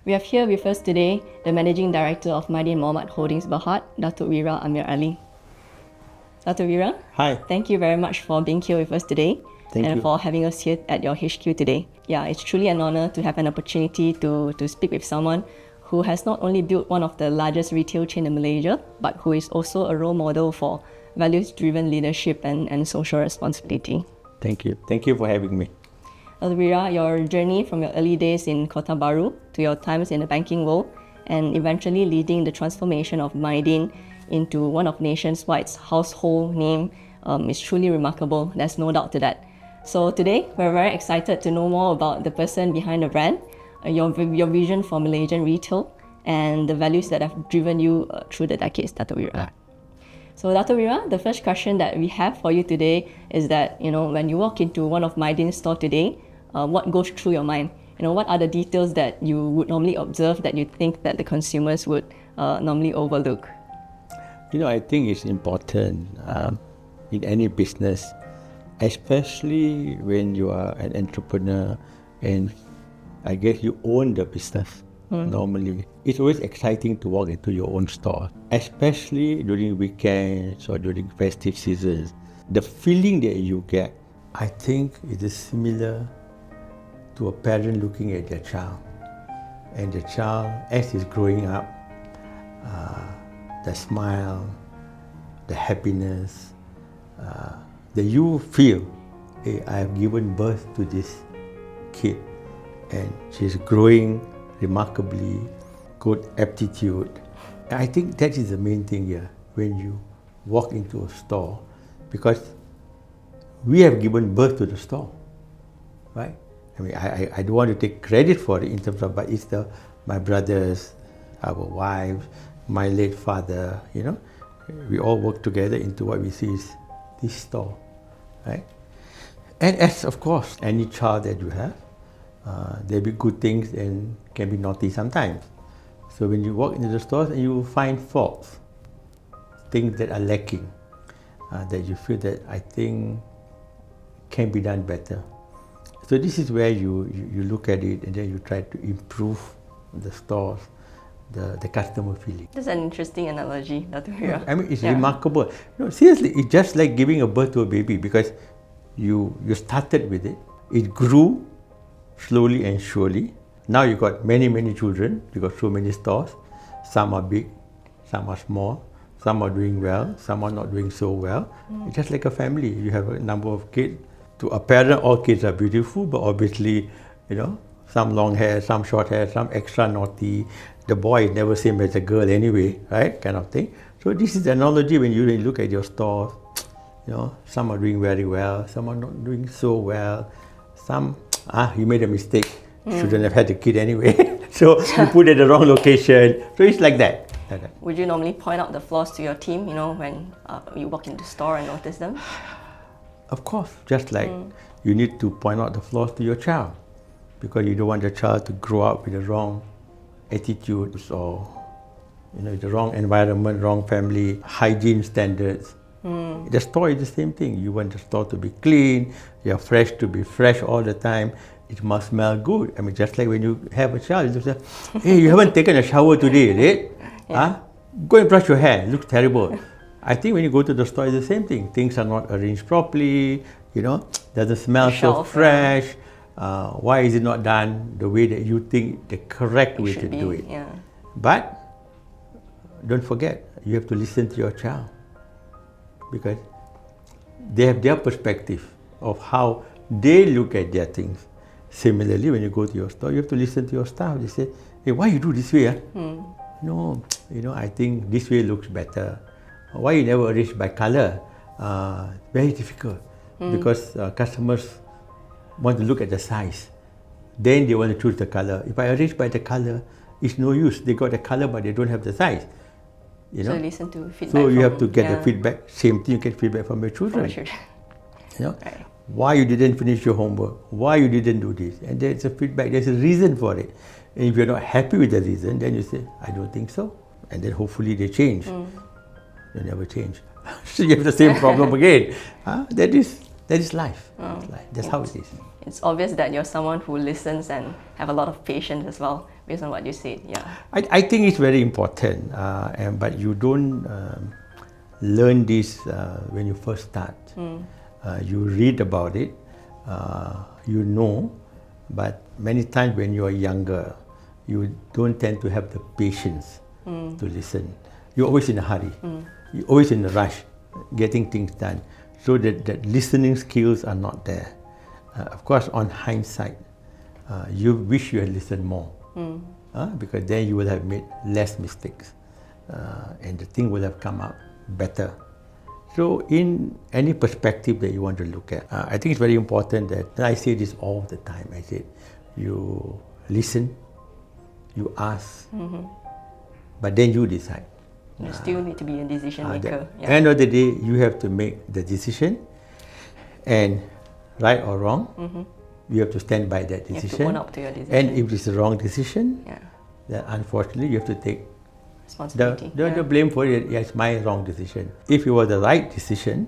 We have here with us today the Managing Director of MyDin Mohamad Holdings Berhad, Datuk Wira Ameer Ali. Datuk Wira, Hi. thank you very much for being here with us today Thank and you. for having us here at your HQ today. Yeah, it's truly an honor to have an opportunity to speak with someone who has not only built one of the largest retail chain in Malaysia, but who is also a role model for values-driven leadership and social responsibility. Thank you. Thank you for having me. Wira, your journey from your early days in Kota Baru to your times in the banking world and eventually leading the transformation of MyDin into one of nationwide's household name is truly remarkable. There's no doubt to that. So today, we're very excited to know more about the person behind the brand, your vision for Malaysian retail, and the values that have driven you through the decades, Datuk Wira. So Datuk Wira, the first question that we have for you today is that, when you walk into one of MyDin's store today, what goes through your mind? What are the details that you would normally observe that you think that the consumers would normally overlook? I think it's important in any business, especially when you are an entrepreneur and I guess you own the business. Normally, it's always exciting to walk into your own store, especially during weekends or during festive seasons. The feeling that you get, I think, it is similar to a parent looking at their child. And the child, as he's growing up, the smile, the happiness that you feel, hey, I have given birth to this kid and she's growing remarkably, good aptitude. I think that is the main thing here when you walk into a store, because we have given birth to the store, right? I mean, I don't want to take credit for it in terms of, but it's my brothers, our wives, my late father, we all work together into what we see is this store, right? And as, of course, any child that you have, there'll be good things and can be naughty sometimes. So when you walk into the stores and you find faults, things that are lacking, that you feel that I think can be done better. So this is where you look at it and then you try to improve the stores, the customer feeling. That's an interesting analogy, Datuk Wira. I mean, it's remarkable. Seriously, it's just like giving a birth to a baby, because you started with it. It grew slowly and surely. Now you got many, many children. You got so many stores. Some are big, some are small. Some are doing well, some are not doing so well. It's just like a family. You have a number of kids. To a parent, all kids are beautiful, but obviously, some long hair, some short hair, some extra naughty. The boy is never same as a girl anyway, right? Kind of thing. So this is the analogy when you look at your stores. Some are doing very well, some are not doing so well. Some, you made a mistake. Shouldn't have had a kid anyway. So you put it at the wrong location. So it's like that. Would you normally point out the flaws to your team, when you walk into the store and notice them? Of course, just like you need to point out the flaws to your child, because you don't want your child to grow up with the wrong attitudes or the wrong environment, wrong family, hygiene standards. The store is the same thing. You want the store to be clean, you're fresh to be fresh all the time. It must smell good. I mean, just like when you have a child, you say, hey, you haven't taken a shower today, right? Go and brush your hair, it looks terrible. I think when you go to the store, it's the same thing. Things are not arranged properly, doesn't smell so fresh. Why is it not done the way that you think the correct way to do it? Yeah. But don't forget, you have to listen to your child, because they have their perspective of how they look at their things. Similarly, when you go to your store, you have to listen to your staff. They say, hey, why you do this way? No, I think this way looks better. Why you never arrange by color? Very difficult, because customers want to look at the size. Then they want to choose the color. If I arrange by the color, it's no use. They got the color, but they don't have the size. So listen to feedback. So you have to get the feedback. Same thing, you get feedback from your children. Right. Why you didn't finish your homework? Why you didn't do this? And there's a feedback. There's a reason for it. And if you're not happy with the reason, then you say, I don't think so. And then hopefully they change. They never change. So you have the same problem again. That That is life. It's life. That's how it is. It's obvious that you're someone who listens and have a lot of patience as well, based on what you said. Yeah. I think it's very important, but you don't learn this when you first start. You read about it, you know, but many times when you are younger, you don't tend to have the patience to listen. You're always in a hurry. You're always in a rush, getting things done. So that listening skills are not there. Of course, on hindsight, you wish you had listened more, because then you would have made less mistakes, and the thing would have come out better. So in any perspective that you want to look at, I think it's very important that, and I say this all the time, I say, you listen, you ask, but then you decide. You still need to be a decision maker. At the end of the day, you have to make the decision, and right or wrong, you have to stand by that decision. You have to own up to your decision. And if it's the wrong decision, then unfortunately you have to take responsibility. the blame for it. Yeah, it's my wrong decision. If it was the right decision,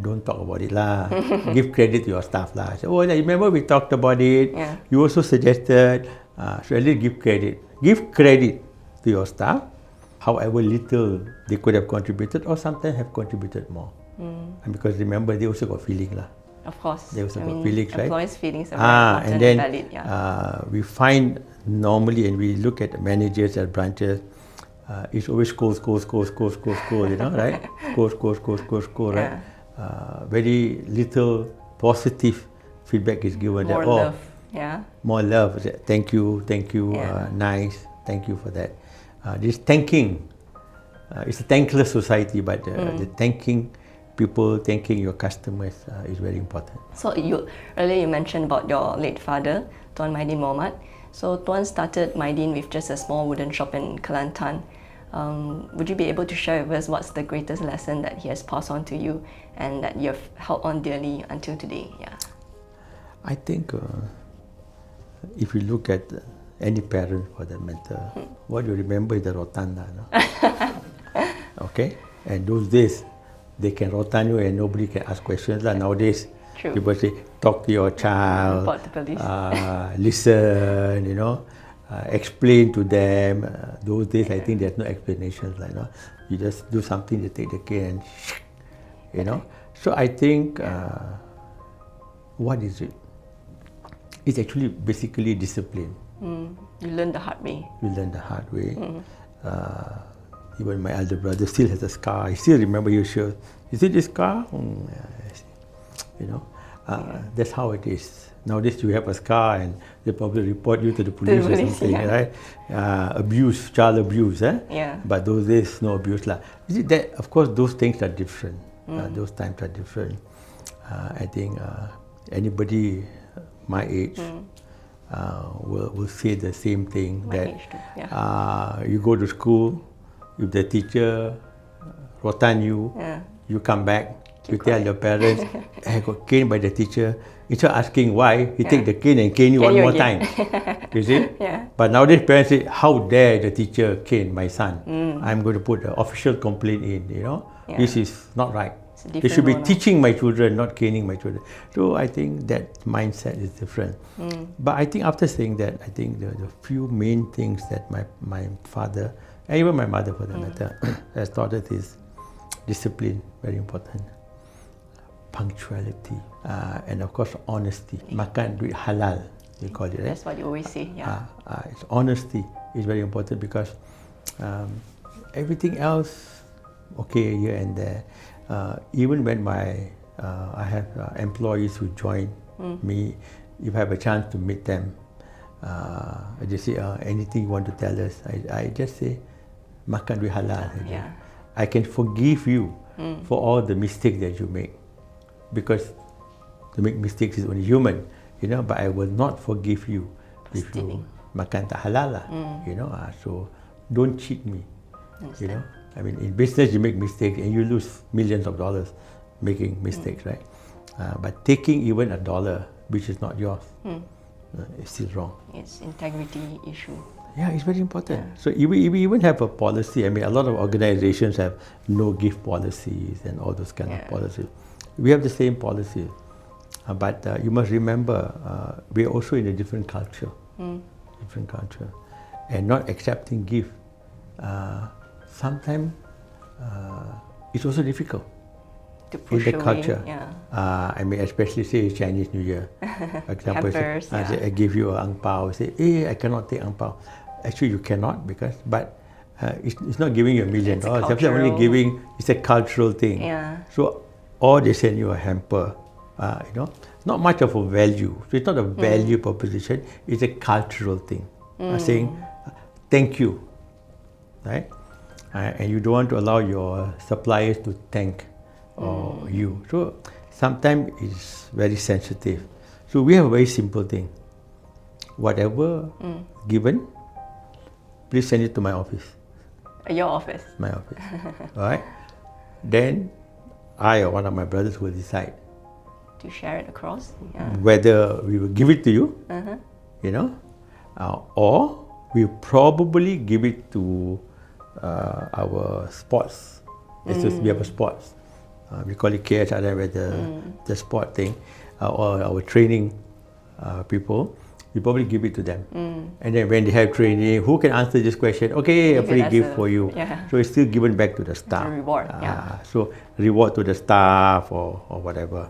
don't talk about it lah. Give credit to your staff lah. Say, oh, remember we talked about it. Yeah. You also suggested. So at least give credit. Give credit to your staff, however little they could have contributed, or sometimes have contributed more. And because remember, they also got feeling lah. Of course. They also got feelings, right? Employees' feelings are very important and then and valid. we find normally, and we look at managers at branches, it's always score, you know, right? Score, right? Very little positive feedback is given. More love, more love. Thank you, nice, thank you for that. This thanking, it's a thankless society, but the thanking people, thanking your customers is very important. So earlier you mentioned about your late father, Tuan MyDin Mohamad. So Tuan started MyDin with just a small wooden shop in Kelantan. Would you be able to share with us what's the greatest lesson that he has passed on to you and that you have held on dearly until today? Yeah. I think if you look at any parent for that matter, what you remember is the rotanda, no? Okay? And those days, they can rotan you and nobody can ask questions. Nowadays, people say, talk to your child, report to police. Listen, you know, explain to them. Those days, I think there's no explanations. Like, no? You just do something, you take the cane and you know. So I think, what is it? It's actually basically discipline. You learn the hard way. You learn the hard way. Even my elder brother still has a scar. I still remember you sure. You see this scar? You know, that's how it is. Nowadays you have a scar and they probably report you to the police or something, right? Abuse, child abuse, Yeah. But those days, no abuse lah. You see that? Of course, those things are different. Those times are different. I think anybody my age will say the same thing. My age too. Yeah. You go to school. If the teacher rotan you, you come back, you tell your parents, I got caned by the teacher. Instead of asking why, he take the cane and cane you one more time. You see? Yeah. But nowadays parents say, how dare the teacher cane my son? I'm going to put an official complaint in, you know. This is not right. They should be teaching my children, not caning my children. So I think that mindset is different. But I think after saying that, I think the few main things that my father, and even my mother for that matter, has taught us is discipline, very important. Punctuality, and of course honesty. Makan duit halal, we call it, right? That's what you always say, yeah. It's honesty is very important because everything else, okay, here and there. Even when I have employees who join me, if I have a chance to meet them, I just say, anything you want to tell us, I just say, makan duit halal. Yeah. I can forgive you for all the mistakes that you make, because to make mistakes is only human, you know. But I will not forgive you if you makan tak halal lah, you know. So don't cheat me, you know. I mean, in business you make mistakes and you lose millions of dollars making mistakes, right? But taking even $1 which is not yours is still wrong. It's integrity issue. Yeah, it's very important. So we even have a policy. I mean, a lot of organizations have no gift policies and all those kind of policies. We have the same policy. But you must remember, we're also in a different culture. Different culture. And not accepting gift, sometimes it's also difficult. To push in the away, culture. yeah. I mean, especially say Chinese New Year. For example, Hampers, say, I give you an ang pao. Say, hey, I cannot take ang pao. Actually, you cannot but it's not giving you $1 million. It's only giving. It's a cultural thing. Yeah. So, or they send you a hamper. Not much of a value. So it's not a value proposition. It's a cultural thing. Saying thank you, right? And you don't want to allow your suppliers to thank you. So sometimes it's very sensitive. So we have a very simple thing. Whatever given, please send it to my office. Your office? My office. All right? Then I or one of my brothers will decide to share it across? Yeah. Whether we will give it to you, or we probably give it to our sports. We have a sports. We call it KHRM, the sport thing, or our training people. We probably give it to them. And then when they have training, who can answer this question? Okay, a free gift for you. Yeah. So it's still given back to the staff. It's a reward, So reward to the staff or whatever.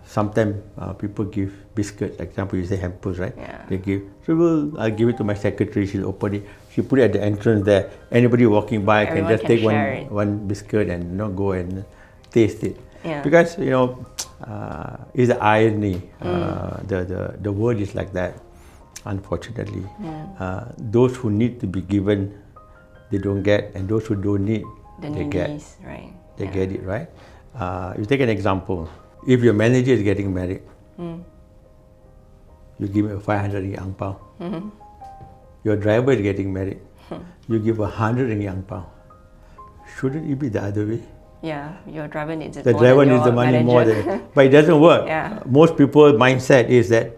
Sometimes people give biscuits. Example, you say hampers, right? Yeah. They give. So I'll give it to my secretary. She'll open it. She put it at the entrance there. Anybody walking by can just take one biscuit and go and taste it. Yeah. Because it's the irony. The world is like that, unfortunately. Those who need to be given, they don't get, and those who don't need, they get. Right. They get it, right? You take an example. If your manager is getting married, you give him a 500 ringgit ang pao. Your driver is getting married, you give 100 ringgit ang pao. Shouldn't it be the other way? Yeah, your driver needs it. The more driver than needs the money manager. more than, but it doesn't work. Yeah. Most people's mindset is that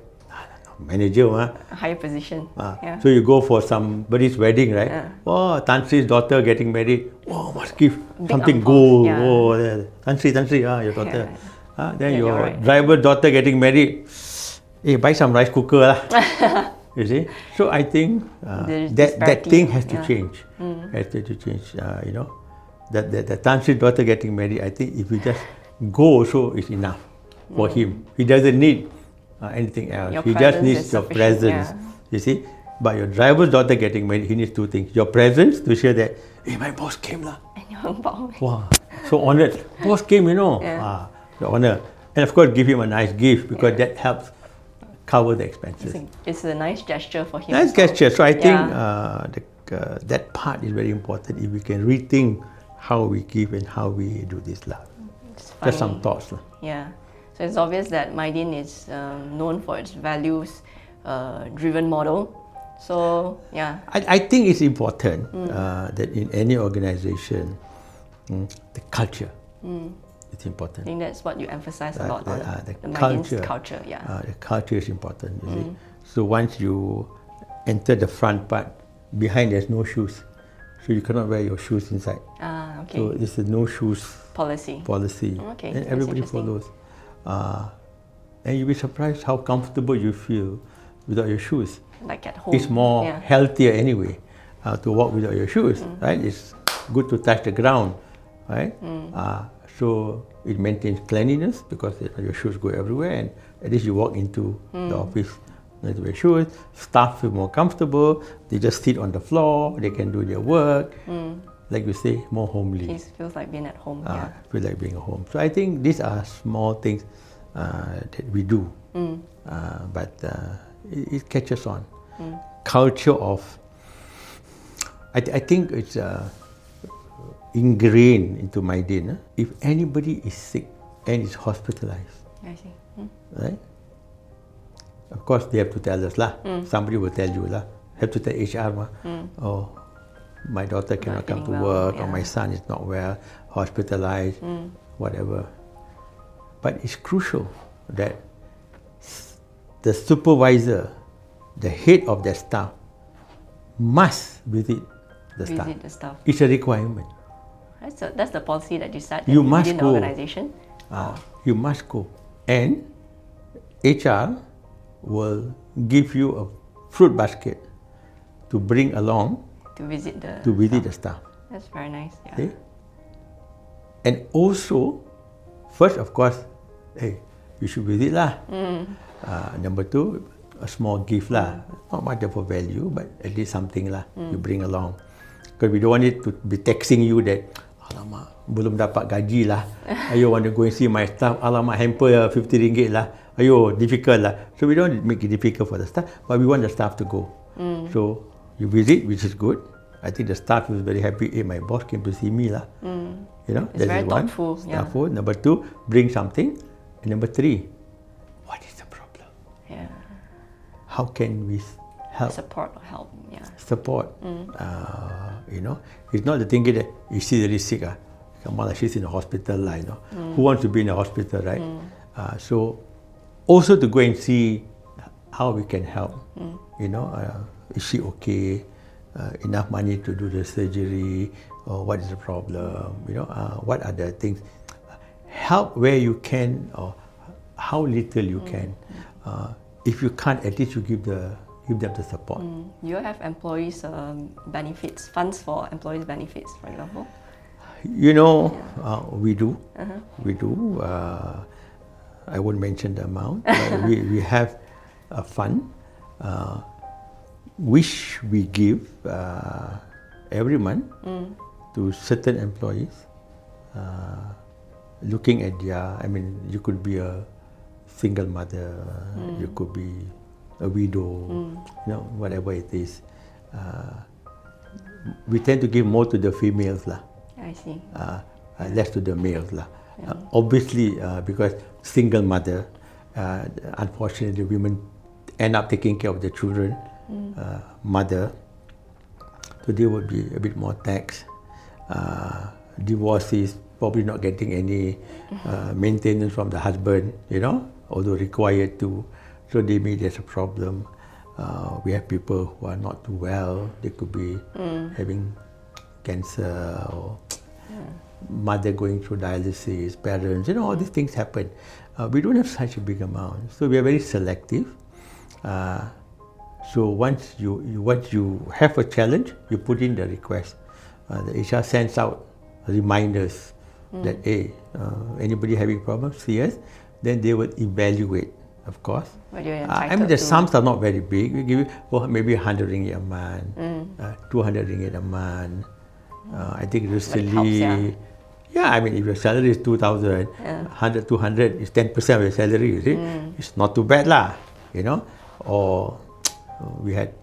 manager, a higher position. Yeah. So you go for somebody's wedding, right? Yeah. Oh, Tan Sri's daughter getting married. Oh, must give Big something ang pao. gold. Yeah. Oh, Tan Sri, your daughter. Yeah. Then Yeah, your you're right. driver's daughter getting married. Hey, buy some rice cooker lah. You see? So I think that thing has to change. Has to change. The Tan Sri daughter getting married, I think if you just go also is enough for him. He doesn't need anything else. Your He just needs is your sufficient, presence. You see? But your driver's daughter getting married, he needs two things. Your presence to show that, hey, my boss came lah. And your ang pao. Wow, so honored. Boss came, Yeah. The honor. And of course, give him a nice gift because that helps cover the expenses. It's a nice gesture for him. Nice gesture. So I think Yeah. that part is very important. If we can rethink how we give and how we do this love. It's Just some funny. thoughts. Yeah. So it's obvious that MyDin is known for its values driven model. So yeah. I think it's important that in any organization, the culture is important. I think that's what you emphasize a lot on The MyDin's culture. Yeah. The culture is important, you see. So once you enter the front part, behind there's no shoes. So you cannot wear your shoes inside. Okay. So it's a no shoes policy. And Okay, that's everybody interesting. follows. And you'll be surprised how comfortable you feel without your shoes. Like at home. It's more Yeah. healthier anyway to walk without your shoes, right? It's good to touch the ground, right? So it maintains cleanliness because your shoes go everywhere, and at least you walk into the office with your shoes. Staff feel more comfortable. They just sit on the floor. They can do their work. Like you say, more homely. It feels like being at home. Feel like being at home. So I think these are small things that we do, but it catches on. Culture of, I think it's ingrained into MyDin. If anybody is sick and is hospitalized, I see. right? Of course, they have to tell us lah. Somebody will tell you lah. Have to tell HR ma. Oh, my daughter cannot come to feeling work, well, or my son is not well, hospitalized, whatever. But it's crucial that the supervisor, the head of the staff, must visit the staff. Visit the staff. It's a requirement. That's the policy that you set You must within the go. organization. You must go. And HR will give you a fruit basket to bring along To visit the staff. That's very nice. Yeah. Okay? And also, first of course, hey, you should visit lah. Number two, a small gift lah. Not much of a value, but at least something lah you bring along. Because we don't want it to be taxing you that, alamak, belum dapat gaji lah. Ayo, want to go and see my staff. Alamak, hamper RM50 lah. Ayo, difficult lah. So we don't make it difficult for the staff, but we want the staff to go. So you visit, which is good. I think the staff was very happy. Hey, my boss came to see me lah. You know, It's very one. thoughtful. Yeah. Stafful. Number two, bring something. And number three, what is the problem? Yeah. How can we help? Support or help. Yeah. Support. You know, it's not the thinking that is she really sick. Come on, she's in the hospital, you know. Who wants to be in the hospital, right? So, also to go and see how we can help. You know, is she okay? Enough money to do the surgery? Or what is the problem? You know, what are the things? Help where you can, or how little you can. If you can't, at least you give them the support. You have employees' benefits, funds for employees' benefits, for example? You know, we do. We do. I won't mention the amount. But we have a fund which we give every month to certain employees. Looking at their, I mean, you could be a single mother, you could be a widow, you know, whatever it is. We tend to give more to the females lah. I see. Less to the males lah. Obviously, because single mother, unfortunately, women end up taking care of the children, mother. So they would be a bit more taxed. Divorcees probably not getting any maintenance from the husband, you know, although required to. So they may there's a problem. We have people who are not too well. They could be having cancer or mother going through dialysis, parents, you know, all these things happen. We don't have such a big amount. So we are very selective. So once you have a challenge, you put in the request. The HR sends out reminders that, hey, anybody having problems, see us. Then they will evaluate, of course. I mean, the sums are not very big. We give you maybe RM100 a month, RM200 a month. I think recently, yeah, I mean, if your salary is 2,000, 100, 200 is 10% of your salary, you see. It's not too bad lah, you know. Or we had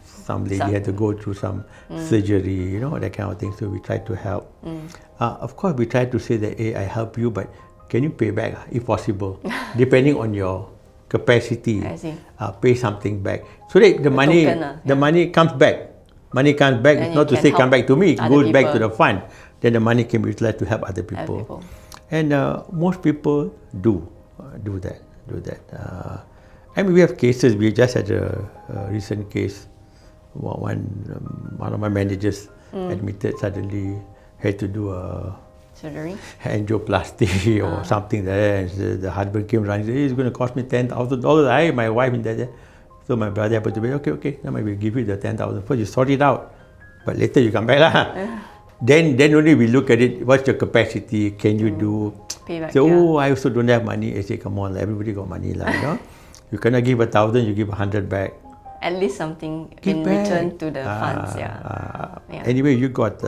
some lady had to go through some surgery, you know, that kind of thing. So we try to help. Of course, we try to say that, hey, I help you, but can you pay back if possible, depending on your capacity. I see. Pay something back so that the money, the money comes back. Money comes back. It's not to say come back to me. It goes back to the fund. Then the money can be utilized to help other people. And most people do that. I mean, we have cases. We just had a recent case. One of my managers admitted suddenly had to do a surgery, angioplasty or something like that. And the husband came running and said, hey, it's going to cost me $10,000. I, my wife, in that. So my brother happened to be, okay, then we'll give you the 10,000. First you sort it out, but later you come back lah. Then only we look at it. What's your capacity? Can you do? Pay back, so I also don't have money. I say, come on, everybody got money lah. You know, you cannot give 1,000, you give 100 back. At least something in return to the funds. Anyway, you got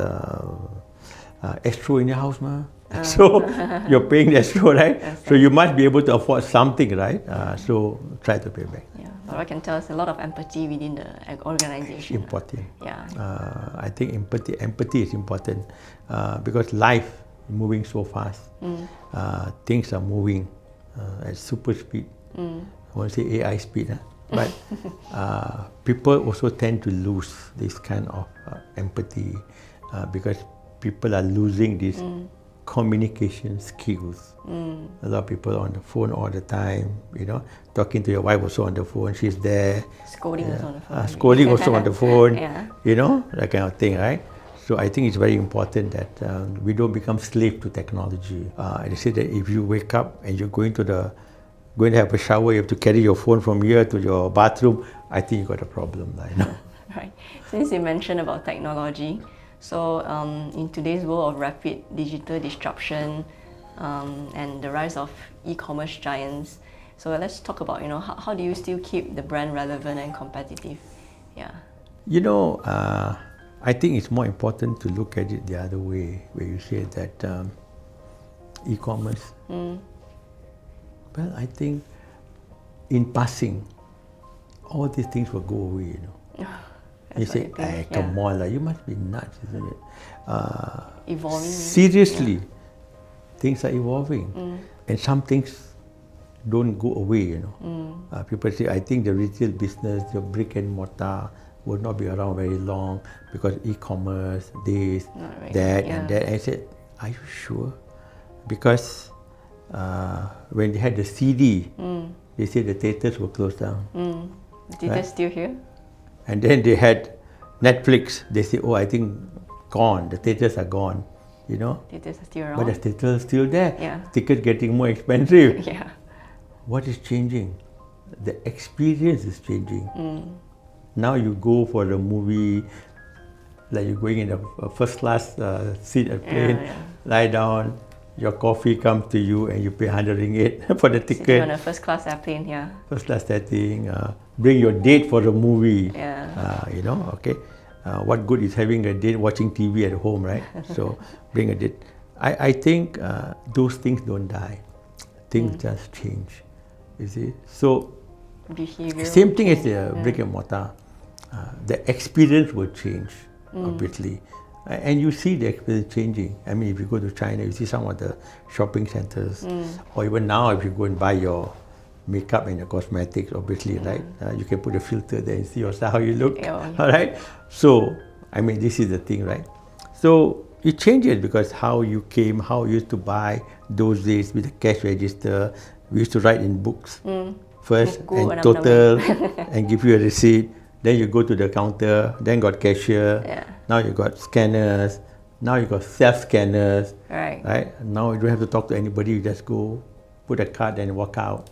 escrow in your house, ma. So you're paying the escrow, right? So you must be able to afford something, right? So try to pay back. Yeah, but I can tell there's a lot of empathy within the organization. It's important. Yeah. I think empathy is important because life is moving so fast. Things are moving at super speed. I won't say AI speed, but people also tend to lose this kind of empathy because people are losing this communication skills. A lot of people are on the phone all the time, you know, talking to your wife also on the phone, she's there. Scolding also on the phone. Scolding also on the phone, you know, that kind of thing, right? So I think it's very important that we don't become slave to technology. They say that if you wake up and you're going to have a shower, you have to carry your phone from here to your bathroom, I think you got a problem. Right. Since you mentioned about technology, so in today's world of rapid digital disruption and the rise of e-commerce giants, so let's talk about how do you still keep the brand relevant and competitive? Yeah. I think it's more important to look at it the other way, where you say that e-commerce. Well, I think in passing, all these things will go away. You say, come on, you must be nuts, isn't it? Evolving. Seriously, things are evolving, and some things don't go away. People say, I think the retail business, the brick and mortar, will not be around very long because e-commerce, this, that, and that. And I said, are you sure? Because when they had the CD, they said the theatres were closed down. The theatres still here? And then they had Netflix. They say, I think gone. The theatres are gone. Theatres are still around. But the theatres are still there. Yeah. Tickets getting more expensive. Yeah. What is changing? The experience is changing. Now you go for the movie, like you're going in a first class seat at plane, lie down, your coffee comes to you and you pay 100 ringgit for the ticket. Sitting on a first class airplane, First class setting, bring your date for the movie. Okay. What good is having a date watching TV at home, right? So bring a date. I think those things don't die. Things just change, you see. So behavior. Same thing as the brick and mortar. The experience will change, obviously. And you see the experience changing. I mean, if you go to China, you see some of the shopping centers. Or even now, if you go and buy your makeup and your cosmetics, obviously, right? You can put a filter there and see yourself how you look. All right? So, I mean, this is the thing, right? So, it changes because how you came, how you used to buy those days with the cash register. We used to write in books first and total and give you a receipt. Then you go to the counter, then got cashier. Now you got scanners. Now you got self-scanners. Right? Now you don't have to talk to anybody. You just go, put a card and walk out.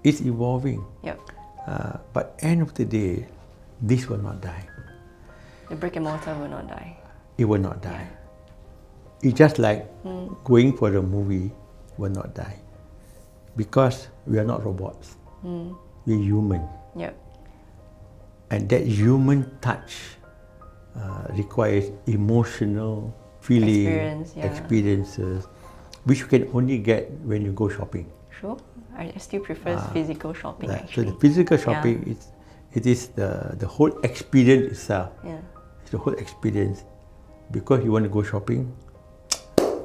It's evolving. But end of the day, this will not die. The brick and mortar will not die. It will not die. It's just like going for a movie will not die. Because we are not robots. We're human. And that human touch requires emotional feeling, experiences, which you can only get when you go shopping. Sure. I still prefer physical shopping, So actually. the physical shopping, it is the whole experience itself. It's the whole experience. Because you want to go shopping,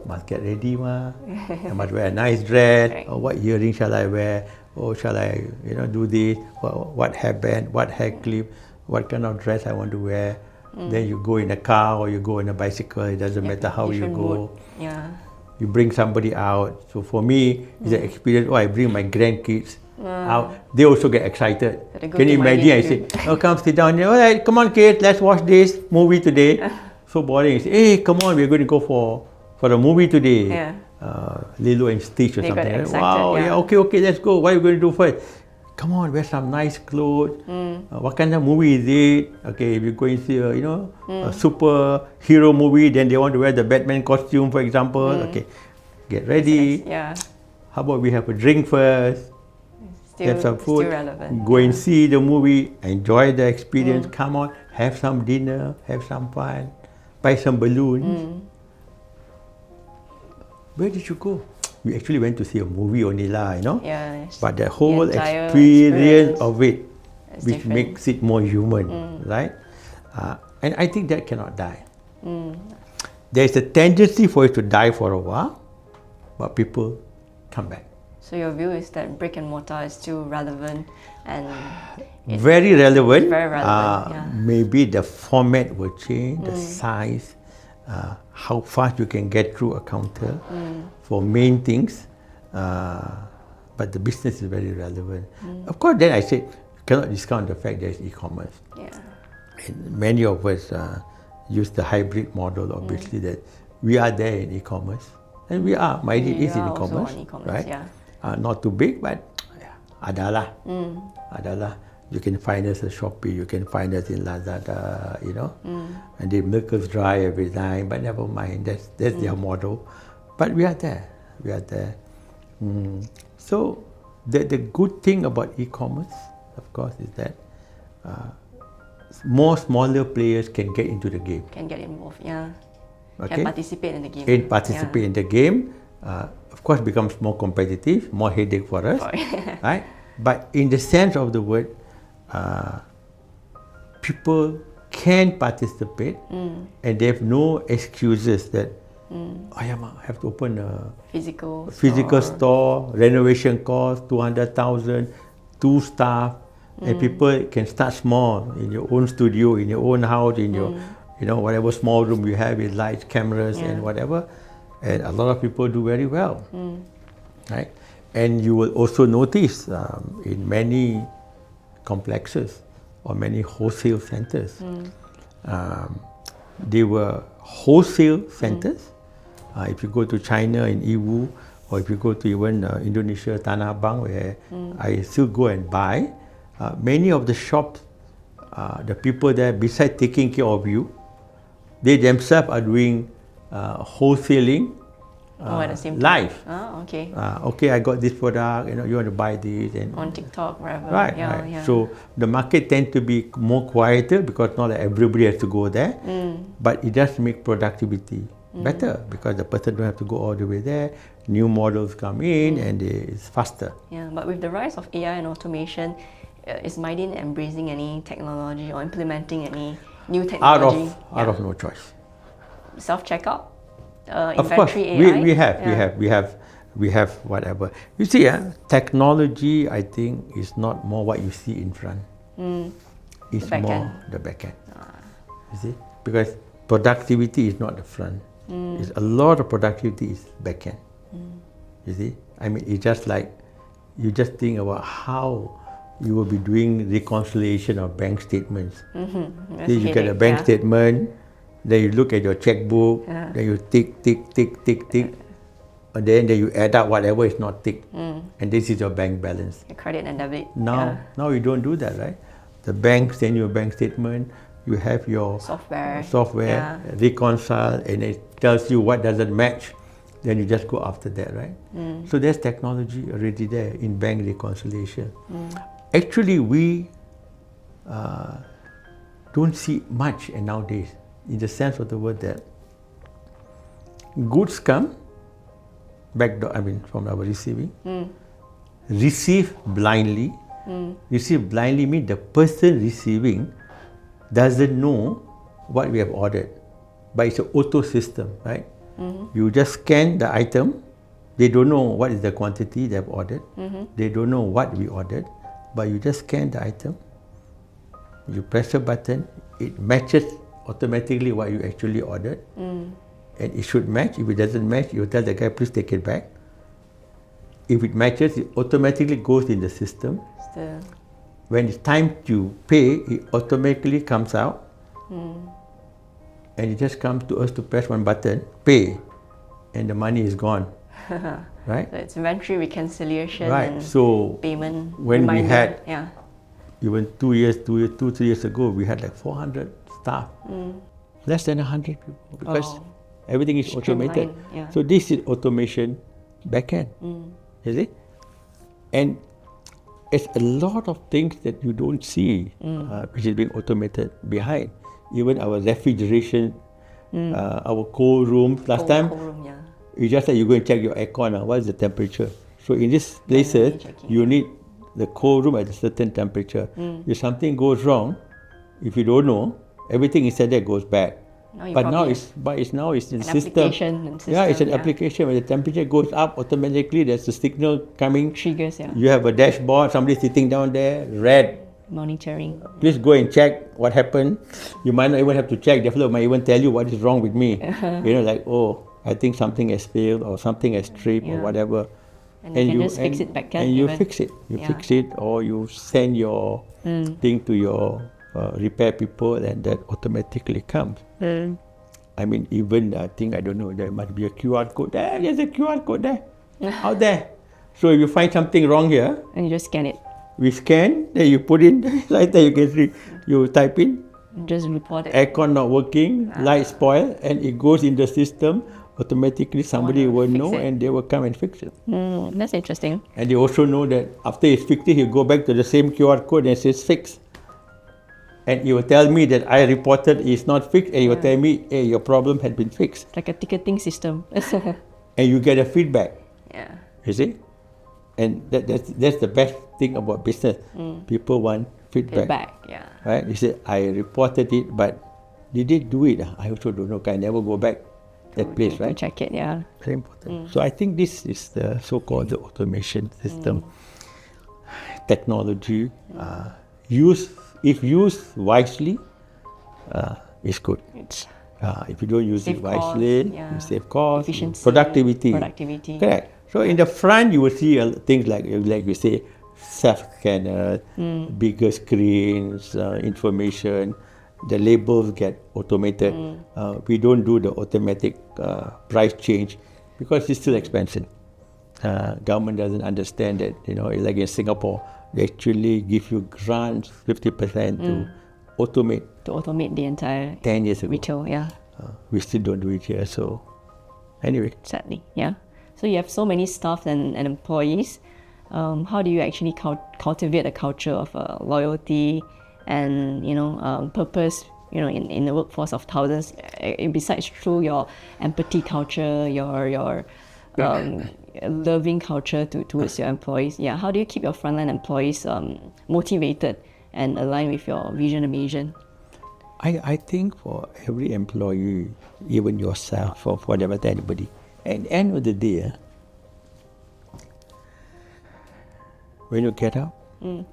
must get ready, I must wear a nice dress, or what earring shall I wear, or shall I do this, what hairband, what hair clip, what kind of dress I want to wear. Then you go in a car or you go in a bicycle, it doesn't matter how you go. You bring somebody out. So for me, it's an experience. I bring my grandkids out. They also get excited. Can you imagine? I say, come sit down. All right, come on kids, let's watch this movie today. So boring. I say, hey, come on, we're going to go for a movie today. Lilo and Stitch or they something. Got excited, wow, okay, let's go. What are you going to do first? Come on, wear some nice clothes. What kind of movie is it? Okay, if you're going to see a superhero movie, then they want to wear the Batman costume, for example. Okay, get ready. How about we have a drink first? Have some food. Go and see the movie. Enjoy the experience. Come on, have some dinner. Have some fun. Buy some balloons. Where did you go? We actually went to see a movie only but the whole experience of it, which different. Makes it more human, right? And I think that cannot die. There's a tendency for it to die for a while, but people come back. So your view is that brick and mortar is still relevant and very relevant. Very relevant. Maybe the format will change, the size. How fast you can get through a counter for main things, but the business is very relevant. Of course, then I said, you cannot discount the fact there's e-commerce. And many of us use the hybrid model, obviously, that we are there in e-commerce. And we are, MyDin is in e-commerce, right? Yeah. Not too big, but adalah. Adalah. You can find us at Shopee, you can find us in Lazada, you know. And they milk us dry every time, but never mind, that's their model. But we are there, we are there. So the good thing about e-commerce, of course, is that more smaller players can get into the game. Can get involved, yeah. Okay? Can participate in the game. Can participate in the game. Of course, becomes more competitive, more headache for us, right? But in the sense of the word, people can participate, and they have no excuses that I have to open a physical store, renovation cost 200,000, 2 staff, and people can start small in your own studio, in your own house, in your whatever small room you have with lights, cameras, and whatever. And a lot of people do very well, right? And you will also notice in many complexes or many wholesale centers, they were wholesale centers. If you go to China in Iwu, or if you go to even Indonesia, Tanah Abang, where I still go and buy, many of the shops, the people there, besides taking care of you, they themselves are doing wholesaling at the same time. live. Oh, okay. Okay, I got this product, you want to buy this. And on TikTok, wherever. Right, right. Yeah. So the market tends to be more quieter because not everybody has to go there, but it does make productivity better because the person don't have to go all the way there. New models come in and it's faster. Yeah, but with the rise of AI and automation, is MyDin embracing any technology or implementing any new technology? Out of no choice. Self-checkout? Of course, AI? we have whatever. You see, technology, I think, is not more what you see in front. It's more the back end. You see, because productivity is not the front. It's a lot of productivity is back end. You see, I mean, it's just like you just think about how you will be doing reconciliation of bank statements. Then you get a bank statement. Then you look at your checkbook, then you tick, and then you add up whatever is not ticked, and this is your bank balance. Your credit and debit. Now you don't do that, right? The bank send you a bank statement, you have your software reconcile, and it tells you what doesn't match, then you just go after that, right? So there's technology already there in bank reconciliation. Actually, we don't see much nowadays, in the sense of the word that goods come from our receiving, receive blindly. Receive blindly means the person receiving doesn't know what we have ordered, but it's an auto system, right? You just scan the item, they don't know what is the quantity they have ordered, they don't know what we ordered, but you just scan the item, you press a button, it matches automatically what you actually ordered, and it should match. If it doesn't match, you tell the guy, please take it back. If it matches, it automatically goes in the system. When it's time to pay, it automatically comes out, and it just comes to us to press one button, pay, and the money is gone. Right? So it's inventory reconciliation and payment when reminder. We had, even 3 years ago, we had like 400 staff, less than 100 people, because everything is automated. So this is automation backend, you see? And it's a lot of things that you don't see, which is being automated behind. Even our refrigeration, our cold rooms. Last time, you just like you go and check your aircon, what is the temperature? So in these places, you need the cold room at a certain temperature. If something goes wrong, if you don't know, everything inside there goes bad. Now it's in the system. Yeah, it's an application. When the temperature goes up, automatically there's a signal coming. Triggers, You have a dashboard, somebody sitting down there, red. Monitoring. Please go and check what happened. You might not even have to check. The fellow might even tell you what is wrong with me. I think something has failed or something has tripped or whatever. And you can just fix it back. And you fix it. You fix it, or you send your thing to your repair people, and that automatically comes. I mean, even I think, I don't know, there must be a QR code there. There's a QR code there, out there. So if you find something wrong here, And you just scan it. we scan, then you put in, right there you can see, you type in, Just report it. aircon not working, light spoil, and it goes in the system. Automatically somebody will fix know it. and they will come and fix it. That's interesting. And they also know that after it's fixed, you go back to the same QR code and it says fixed. And you will tell me that I reported it's not fixed, and you will tell me, hey, your problem had been fixed. Like a ticketing system. And you get a feedback, Yeah. you see? And that's the best thing about business. People want feedback. Feedback, yeah. Right? You say, I reported it, but did they do it? I also don't know. Can I never go back that place, To right? check it, yeah. Very important. So I think this is the so-called the automation system. Technology, if used wisely, is good. It's If you don't use Save it wisely, cost, yeah. you save cost, Efficiency, productivity. productivity. Correct. So in the front, you will see things like you say, self-scanner, bigger screens, information. The labels get automated. We don't do the automatic price change because it's still expensive. Government doesn't understand that, like in Singapore, they actually give you grants 50% to automate. to automate the entire 10 years ago. retail, yeah. We still don't do it here, so anyway. Sadly, yeah. So you have so many staff and employees. How do you actually cultivate a culture of loyalty and purpose? In the workforce of thousands. Besides through your empathy culture, your loving culture towards your employees. Yeah. How do you keep your frontline employees motivated and aligned with your vision and mission? I think for every employee, even yourself or for anybody, at the end of the day, when you get up, can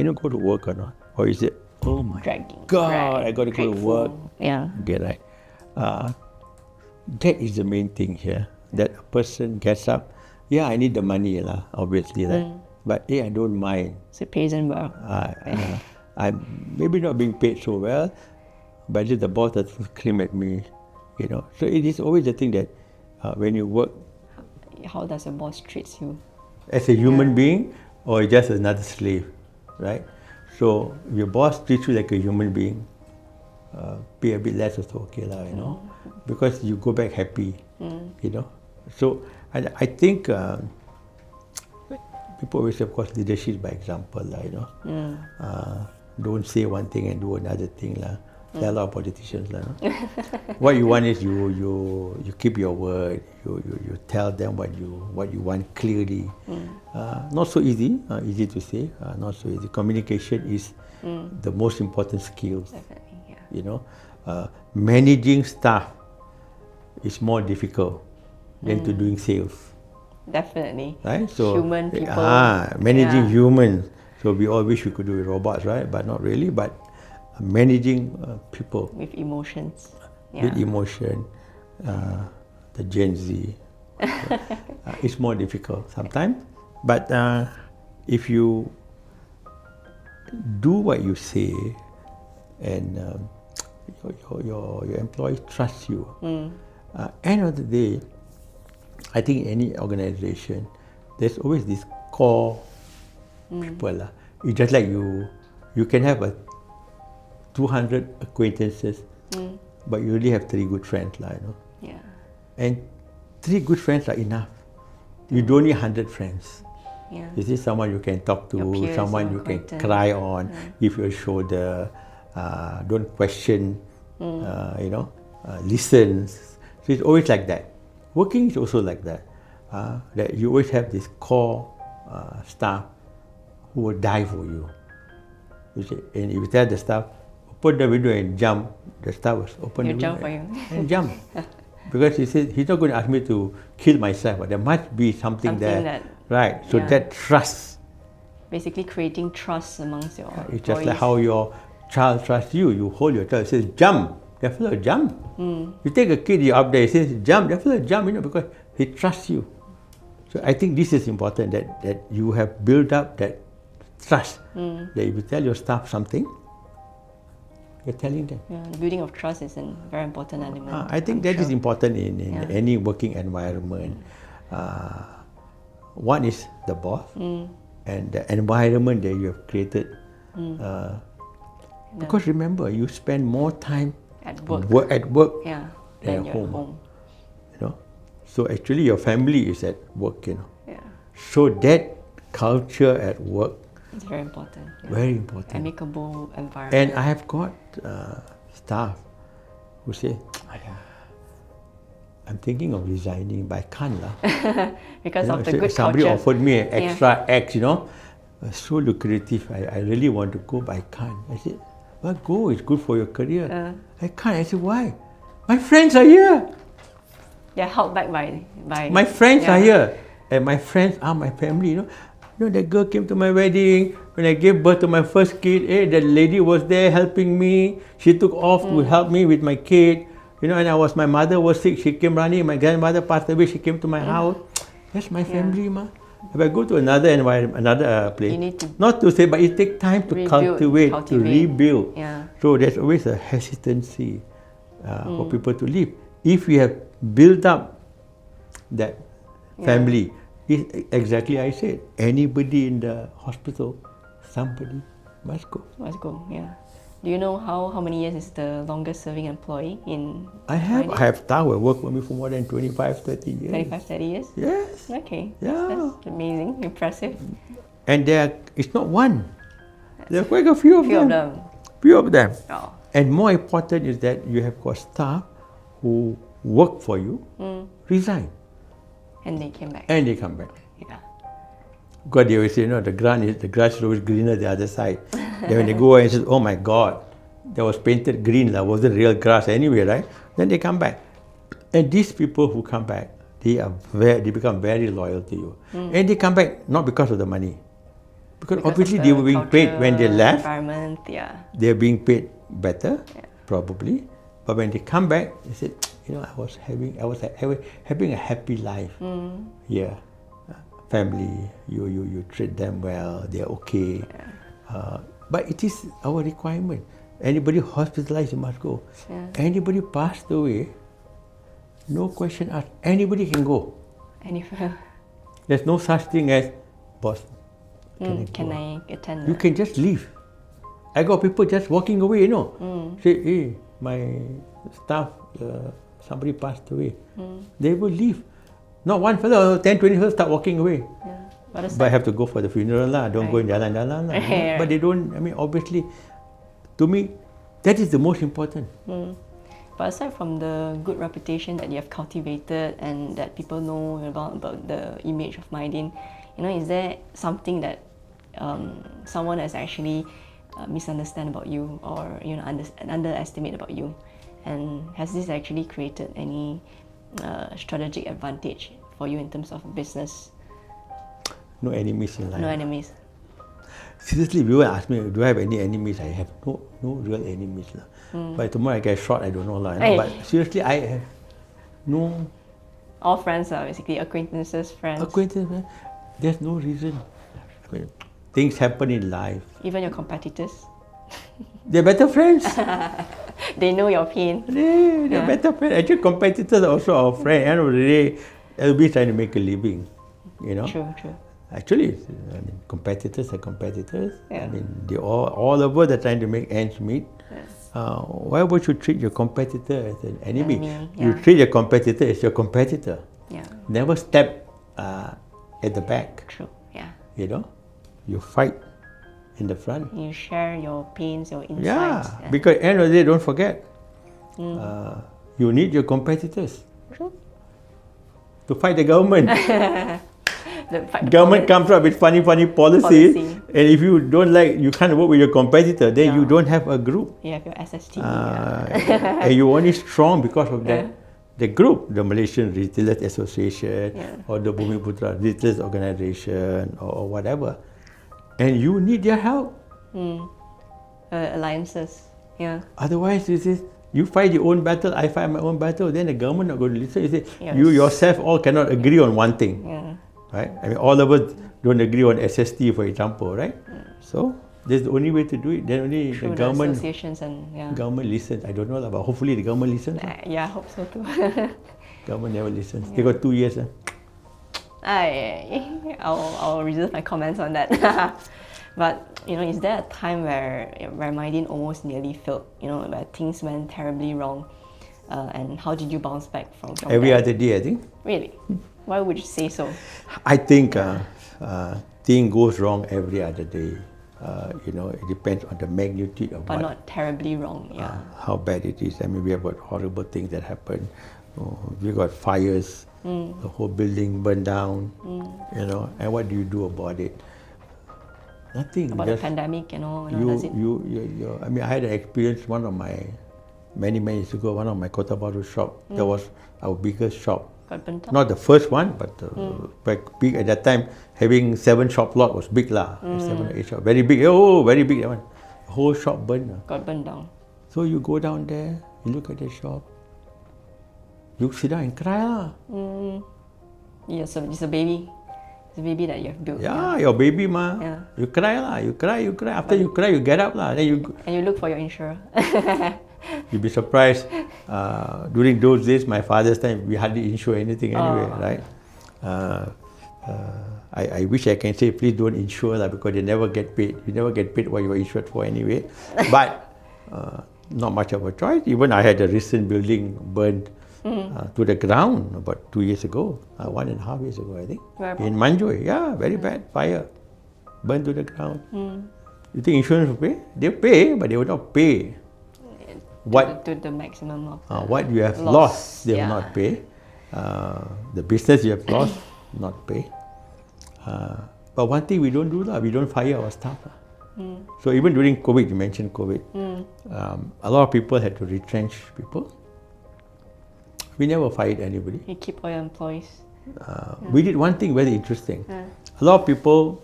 you go to work or not? Or is it, oh my Dragging. God, Right. I got to go to Grateful. work. Yeah. Okay, right. That is the main thing here. That a person gets up, yeah, I need the money, obviously, right? But I don't mind. So it pays them well. I'm maybe not being paid so well, but just the boss doesn't scream at me, So it is always the thing that when you work How does your boss treat you? as a human being or just another slave, right? So your boss treats you like a human being, pay a bit less also okay, because you go back happy, So I think people always, of course, leadership by example, don't say one thing and do another thing, There are a lot of politicians, What you want is you keep your word. You tell them what you want clearly. Not so easy. Easy to say. Not so easy. Communication is the most important skill. Definitely, yeah. Managing staff is more difficult than to doing sales. Definitely. Right? So Human people. managing Yeah. humans. So we all wish we could do with robots, right? But not really. But managing people With emotions. Yeah. with emotion, the Gen Z, it's more difficult sometimes. But if you do what you say, and your employees trust you, end of the day, I think any organization, there's always this core people. It's just like you can have 200 acquaintances, but you only have 3 good friends, Yeah. And 3 good friends are enough. You don't need 100 friends. Yeah. You see someone you can talk to, Your peers, someone your you can acquaintance. cry on, give your shoulder, don't question, listen. So it's always like that. Working is also like that. That you always have this core staff who will die for you. You see, and if you tell the staff, open the window and jump, the staff will open He'll the jump window for you. and jump. Because he said he's not going to ask me to kill myself, but there must be something there. that- Right, so yeah. that trust, Basically creating trust amongst your it's just like employees. how your child trusts you. You hold your child, says jump, the fellow will jump. You take a kid, you're up there, he says jump, the fellow will jump, because he trusts you. So I think this is important, that you have built up that trust. That if you tell your staff something, you're telling them. Yeah, the building of trust is a very important element. I think that is important in any working environment. One is the boss and the environment that you have created. Because remember, you spend more time at work, than than at you're at home. home. You know, so actually your family is at work. You know, Yeah, so that culture at work it's very important. Yeah. very important. Amicable environment. And I have got staff who say, I'm thinking of resigning, but I can't lah. Because of the so good somebody culture. offered me an extra X, you know, so lucrative. I really want to go, but I can't. I said, well, go. It's good for your career. I can't. I said, why? My friends are here. They're held back by My friends are here, and my friends are my family. You know, that girl came to my wedding. When I gave birth to my first kid, that lady was there helping me. She took off to help me with my kid. You know, and my mother was sick. She came running. My grandmother passed away. She came to my house. That's my family, ma. If I go to another environment, another place, You need to not to say, but it takes time to cultivate, to rebuild. Yeah. So there's always a hesitancy for people to leave. If we have built up that family, exactly I said, anybody in the hospital, somebody must go. Must go, yeah. Do you know how many years is the longest serving employee in I have staff who worked for me for more than 25, 30 years. 25, 30 years? Yes. Okay. Yeah. That's amazing, impressive. And it's not one. There are quite a few of them. Few of them. Oh. And more important is that you have got staff who work for you, resign. And they came back. And they come back. Yeah. God, they always say, the grass is always greener the other side. Then when they go and say, oh my God, that was painted green, that wasn't real grass anyway, right? Then they come back. And these people who come back, they become very loyal to you. And they come back not because of the money. Because obviously they were being paid when they left. Environment, yeah. They're being paid better, probably. But when they come back, they said, I was having a happy life. Yeah. Family, you treat them well, they're okay. But it is our requirement. Anybody hospitalized, you must go. Yeah. Anybody passed away, no question asked. Anybody can go. There's no such thing as, boss, can I attend? You can just leave. I got people just walking away, Say, hey, my staff, somebody passed away. They will leave. Not one fellow, 10, 20 fellows start walking away. Yeah. But I have to go for the funeral lah. Don't go in jalan-jalan lah. Right. But they don't. I mean, obviously, to me, that is the most important. But aside from the good reputation that you have cultivated and that people know about the image of MyDin, is there something that someone has actually misunderstand about you or underestimate about you? And has this actually created any strategic advantage for you in terms of business? No enemies in life. No enemies. Seriously, if you ask me, do I have any enemies? I have no real enemies. But tomorrow I get shot, I don't know. Hey. But seriously, I have no... All friends are basically acquaintances, friends. Acquaintances, there's no reason. I mean, things happen in life. Even your competitors? They're better friends. They know your pain. They're better friends. Actually, competitors are also our friends. End of the day, everybody's trying to make a living. True. Actually, competitors are competitors. Yeah. I mean, they all over they're trying to make ends meet. Why would you treat your competitor as an enemy? You treat your competitor as your competitor. Yeah. Never step at the back. True. Yeah. You fight in the front. You share your pains, your insights. Yeah, because end of the day, don't forget, you need your competitors. True. To fight the government. The Government comes up with funny policies, and if you don't you can't work with your competitor, then you don't have a group. You have your SST. And you're only strong because of that. The group, the Malaysian Retailers Association, or the Bumiputra Retailers Organization, or whatever. And you need their help. Alliances. Yeah. Otherwise, you fight your own battle, I fight my own battle, then the government not going to listen. You say, you yourself all cannot agree on one thing. Yeah. right? I mean, all of us don't agree on SST, for example, right? So that's the only way to do it. Then only Through the government associations and government listens. I don't know, but hopefully the government listens. yeah, I hope so too. Government never listens. They got 2 years. I'll reserve my comments on that. But is there a time where MyDin almost nearly failed? Where things went terribly wrong, and how did you bounce back from Every that? other day, I think. Really? Why would you say so? I think thing goes wrong every other day. It depends on the magnitude of But not terribly wrong, yeah. how bad it is. I mean, we have got horrible things that happen. We got fires, the whole building burned down, and what do you do about it? Nothing. About the pandemic, does it? I mean, I had an experience, many years ago, one of my Kota Baru shop, that was our biggest shop. Got burnt out? Not the first one, but big at that time. Having 7 shop lot was big lah. 7 or 8 shop, very big. Oh, very big that one. The whole shop burned. Got burned down. So you go down there, you look at the shop, you sit down and cry lah. Yeah, so it's a baby. It's a baby that you have built. Yeah, your baby ma. Yeah. You cry lah. You cry. After you cry, you get up lah. Then And you look for your insurer. you'll be surprised. During those days, my father's time, we hardly insure anything anyway, right? I wish I can say, please don't insure lah, because they never get paid. You never get paid what you were insured for anyway. But not much of a choice. Even I had a recent building burned to the ground about 2 years ago, 1.5 years ago, I think. In Manjoy, yeah, very bad fire, burned to the ground. You think insurance will pay? They pay, but they will not pay. To the maximum of what you have lost, they will not pay. The business you have lost, not pay. But one thing we don't do, we don't fire our staff. So even during COVID, you mentioned COVID, a lot of people had to retrench people. We never fired anybody. You keep all your employees. We did one thing very interesting. A lot of people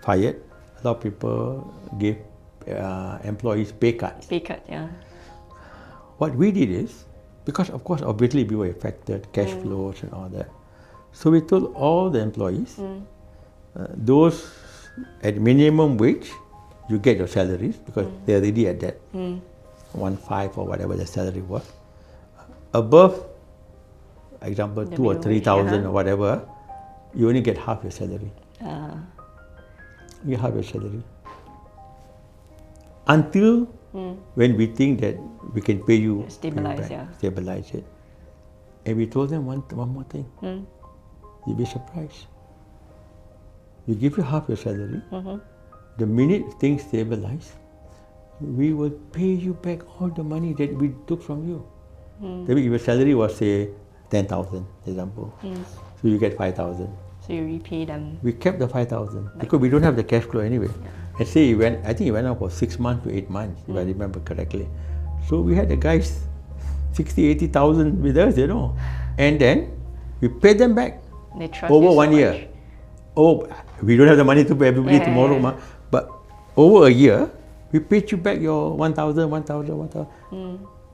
fired. A lot of people gave employees pay cuts. Pay cut, yeah. What we did is, because of course obviously we were affected, cash flows and all that. So we told all the employees, those at minimum wage, you get your salaries because they're already at that 1.5 or whatever the salary was. Above, example, 2,000 or 3,000 or whatever, you only get half your salary. You get half your salary. Until when we think that we can pay you Stabilize, back, stabilize it. And we told them one more thing. You'll be surprised. We give you half your salary. The minute things stabilize, we will pay you back all the money that we took from you. Maybe if your salary was say 10,000, example, so you get 5,000. So you repay them. We kept the 5,000 because we don't have the cash flow anyway. And say I think it went on for 6 months to 8 months, if I remember correctly. So we had the guys 60,000-80,000 with us, and then we paid them back They trust over you so 1 year. much. Oh, we don't have the money to pay everybody tomorrow, but over a year, we paid you back your 1,000.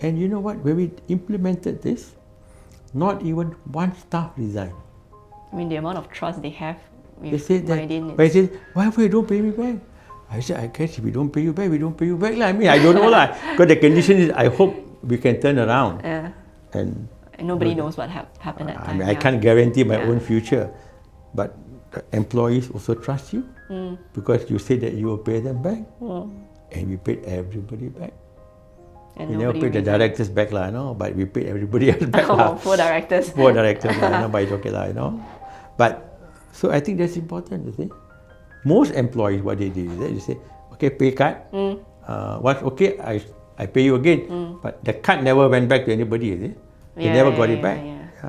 And you know what? When we implemented this, not even one staff resigned. I mean, the amount of trust they have with They said that. MyDin. But I said, why you don't pay me back? I said, I guess if we don't pay you back, we don't pay you back. I mean, I don't know. Because the condition is, I hope we can turn around. And nobody knows what happened at that time. I mean, I can't guarantee my own future. But the employees also trust you because you said that you will pay them back. And we paid everybody back. And we never paid the directors back, but we paid everybody else back. Poor directors. Poor directors, but it's okay, But, so I think that's important, you see. Most employees, what they did is they say, okay, pay cut. Once okay, I pay you again. But the cut never went back to anybody, is it? They never got it back.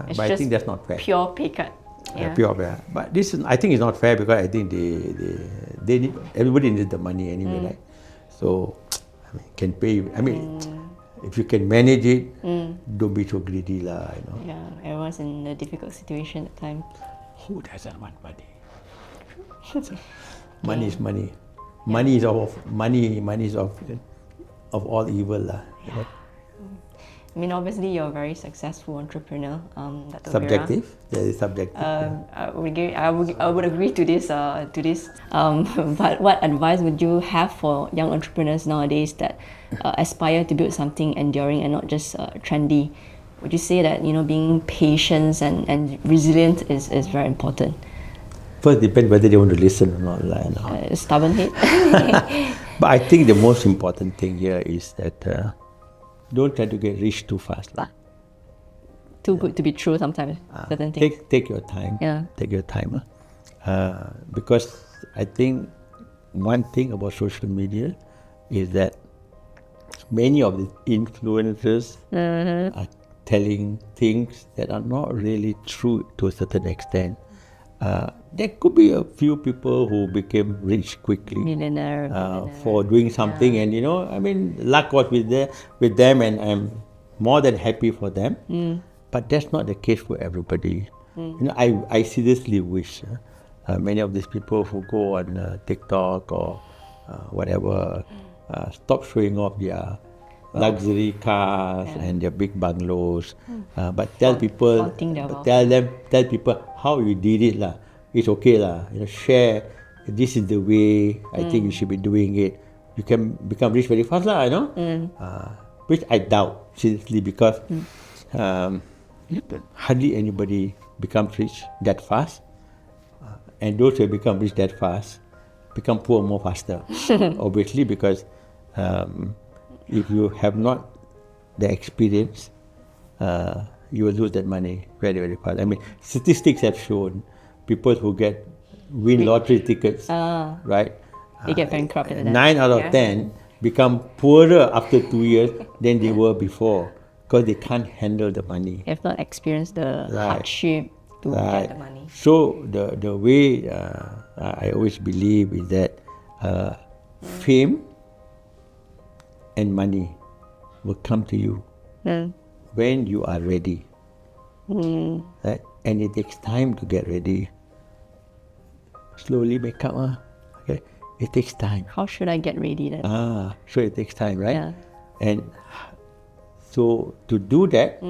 It's But I think that's not fair. Pure pay cut. Pure. But this, I think, is not fair because I think they need, everybody needs the money anyway, right? So, I mean, can pay. I mean, if you can manage it, don't be so greedy, Yeah, everyone's in a difficult situation at the time. Who doesn't want money? Money is money. Money is of all evil, I mean, obviously, you're a very successful entrepreneur. Datuk Wira. Subjective. That is subjective. I would agree to this. But what advice would you have for young entrepreneurs nowadays that aspire to build something enduring and not just trendy? Would you say that being patient and resilient is very important? First, depends whether they want to listen or not. Stubborn head. But I think the most important thing here is that don't try to get rich too fast. Too good to be true sometimes. Certain things. Take your time. Yeah. Take your time. Because I think one thing about social media is that many of the influencers are telling things that are not really true to a certain extent. There could be a few people who became rich quickly Millionaire. for doing something, and luck was with them, and I'm more than happy for them. But that's not the case for everybody. I seriously wish many of these people who go on TikTok or whatever stop showing off their luxury cars and their big bungalows, but tell people how you did it lah. It's okay lah. Share. This is the way I think you should be doing it. You can become rich very fast lah. Which I doubt seriously, because hardly anybody becomes rich that fast, and those who become rich that fast become poor more faster. Obviously, because if you have not the experience, you will lose that money very, very fast. I mean, statistics have shown people who win lottery tickets, right? They get bankrupt. 9 out of 10 become poorer after 2 years than they were before, because they can't handle the money. They have not experienced the hardship to get the money. So the way I always believe is that fame and money will come to you when you are ready. Right? And it takes time to get ready. Slowly make up. Okay? It takes time. How should I get ready then? So it takes time, right? Yeah. And so to do that,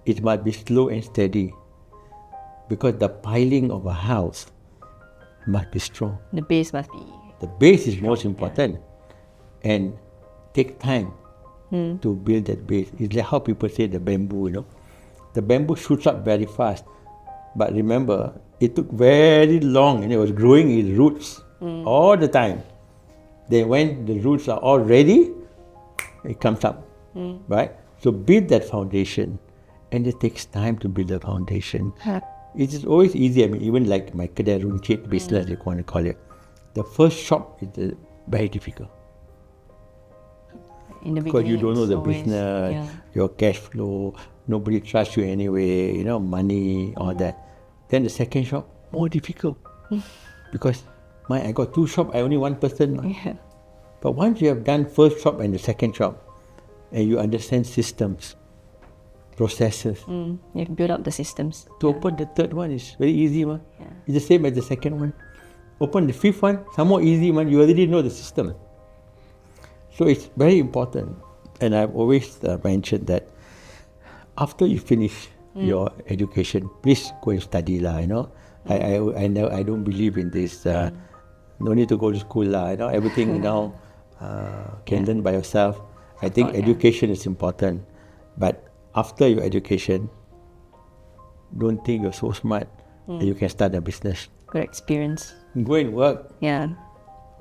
it must be slow and steady, because the piling of a house must be strong. The base must be. The base is most important, and take time to build that base. It's like how people say the bamboo, The bamboo shoots up very fast, but remember, it took very long, and it was growing its roots all the time. Then when the roots are all ready, it comes up, right? So build that foundation, and it takes time to build the foundation. It is always easy. I mean, even like my kedai runcit business, you want to call it. The first shop is very difficult. In the because you beginning, don't know it's the always- business, your cash flow, nobody trusts you anyway, money, all that. Then the second shop, more difficult. Because I got 2 shops, I only 1 person. Yeah. But once you have done first shop and the second shop, and you understand systems, processes, You've built up the systems. to open the third one is very easy. Yeah. It's the same as the second one. Open the fifth one, some more easy. You already know the system. So it's very important. And I've always mentioned that after you finish your education, please go and study lah. I don't believe in this. No need to go to school lah. Everything now can learn by yourself. I think education is important, but after your education, don't think you're so smart that you can start a business. Good experience. Go and work. Yeah.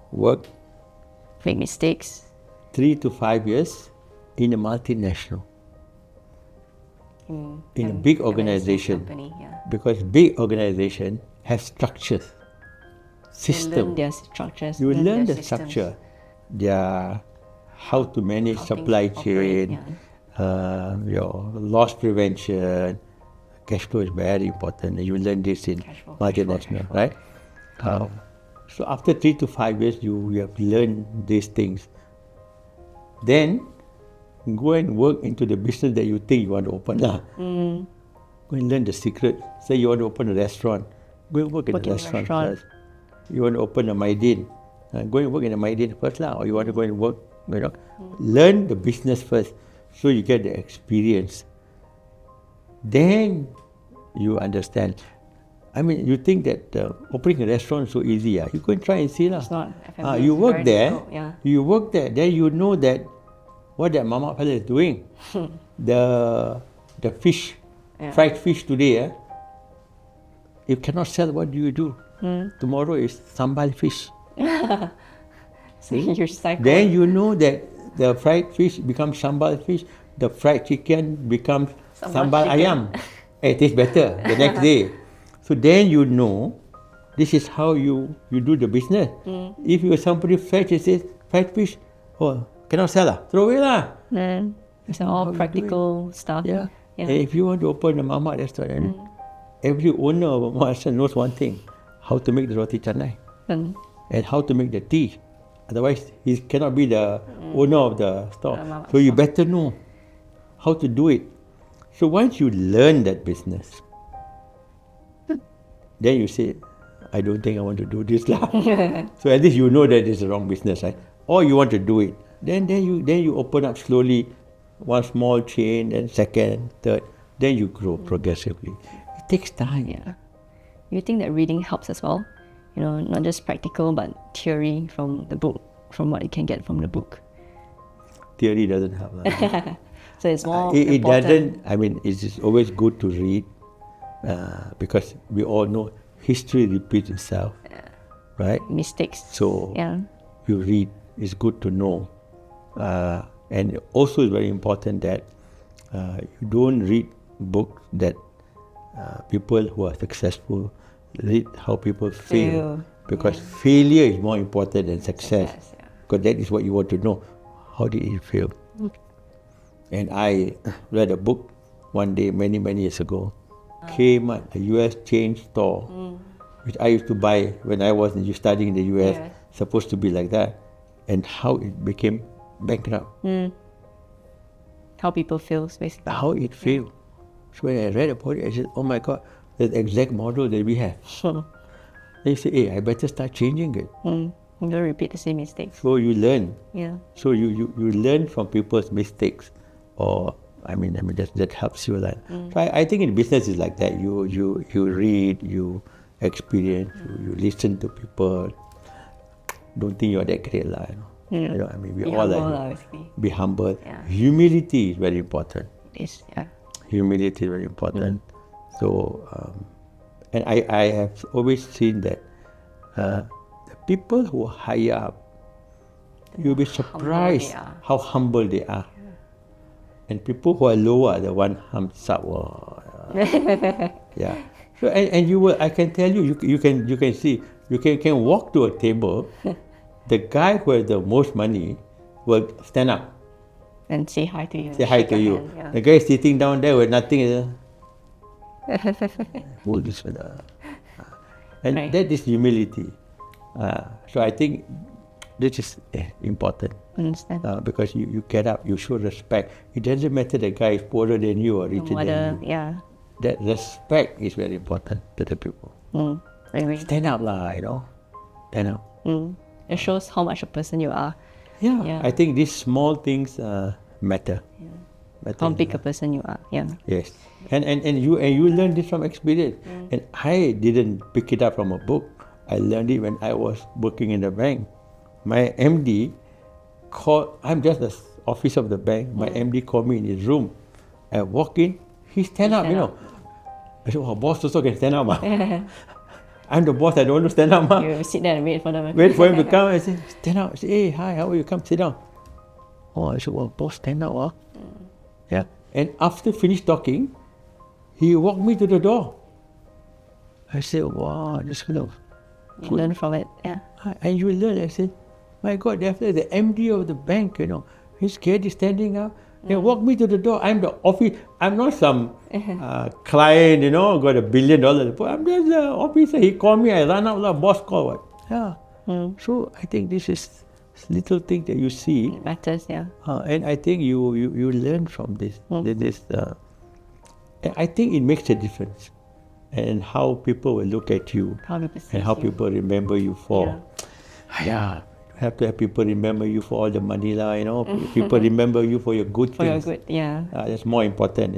Work Make mistakes. 3 to 5 years in a multinational, in a big organization. Company, yeah. Because big organization have structures, They system. learn their structures. You learn their the systems. structure, their how to manage How things supply operate, chain, your loss prevention, cash flow is very important. You learn this in Cash flow, multinational, cash flow. right? So after 3 to 5 years, you have learned these things. Then go and work into the business that you think you want to open. Go and learn the secret. Say you want to open a restaurant, go and work in the restaurant first. You want to open a MyDin, go and work in a MyDin first, or you want to go and work, learn the business first. So you get the experience. Then you understand. I mean, you think that opening a restaurant is so easy. You go and try and see. It's not. F&B You is work very there. difficult, yeah. You work there. Then you know that what that mama fella is doing. the fish, fried fish today. You cannot sell. What do you do? Tomorrow is sambal fish. See, your cycle. Then you know that the fried fish becomes sambal fish. The fried chicken becomes sambal ayam. It tastes better the next day. So then you know this is how you do the business. If you somebody fetch and says fried fish, cannot sell throw away It's all practical stuff. Yeah. And if you want to open a mama restaurant, every owner of a mama restaurant knows one thing: how to make the roti canai and how to make the tea. Otherwise, he cannot be the owner of the store. So you better know how to do it. So once you learn that business, then you say, I don't think I want to do this. So at least you know that it's the wrong business, right? Or you want to do it. Then you open up slowly, one small chain, then second, third. Then you grow progressively. It takes time. Yeah. You think that reading helps as well? You know, not just practical, but theory from the book, from what you can get from the book. Theory doesn't help. So it's more It important. doesn't, I mean, it's always good to read because we all know history repeats itself, right? Mistakes. So yeah. you read, it's good to know. And also it's very important that you don't read books that people who are successful read how people fail. Because failure is more important than success. Because that is what you want to know. How did it fail? And I read a book one day many years ago. Kmart, a US chain store, which I used to buy when I was studying in the US, supposed to be like that, and how it became bankrupt. How people feel, basically. How it failed. So when I read about it, I said, oh my God, that's the exact model that we have. Then you say, hey, I better start changing it. You don't repeat the same mistakes. So you learn. Yeah. So you learn from people's mistakes, or I mean that helps you learn. So I think in business is like that. You read, you experience, you listen to people. Don't think you're that great, you know. You know, I mean, we all be humble. Yeah. Humility is very important. It is, yeah. Humility is very important. So, and I have always seen that the people who are higher up, you'll be surprised how humble they are. And people who are lower, the one humps up. Yeah. So and you will. I can tell you. You can see. You can walk to a table. The guy who has the most money will stand up and say hi to you. Say hi to you. Hand, yeah. The guy is sitting down there with nothing. Hold this fella. And that is humility. So I think this is important. Understand. Because you get up, you show respect. It doesn't matter the guy is poorer than you or richer than you. Yeah. That respect is very important to the people. Stand up, you know. Stand up. It shows how much a person you are. Yeah. I think these small things matter. How big a person you are. Yeah. Yes. And you learn this from experience. And I didn't pick it up from a book. I learned it when I was working in the bank. My MD called, I'm just the office of the bank. My MD called me in his room. I walk in, he stand up, you know. I said, boss also can stand up. I'm the boss, I don't want to stand up. You sit there and wait for them. Wait for him to come. I say, stand up. I say, hey, hi, how are you? Come sit down. I said, boss, stand up. Yeah. And after finished talking, he walked me to the door. I said, wow, this kind of. You learn from it, yeah. And you learn. I said, my God, after the MD of the bank, you know, his kid is standing up. They walk me to the door. I'm the office. I'm not some client, you know, got $1 billion. I'm just the officer. He called me. I ran out. The boss called. Yeah. So I think this is little thing that you see. It matters, yeah. And I think you learn from this. I think it makes a difference, and how people will look at you, and how people remember you for. Yeah, have to have people remember you for all the money lah, people remember you for your good For your things. good, yeah. That's more important,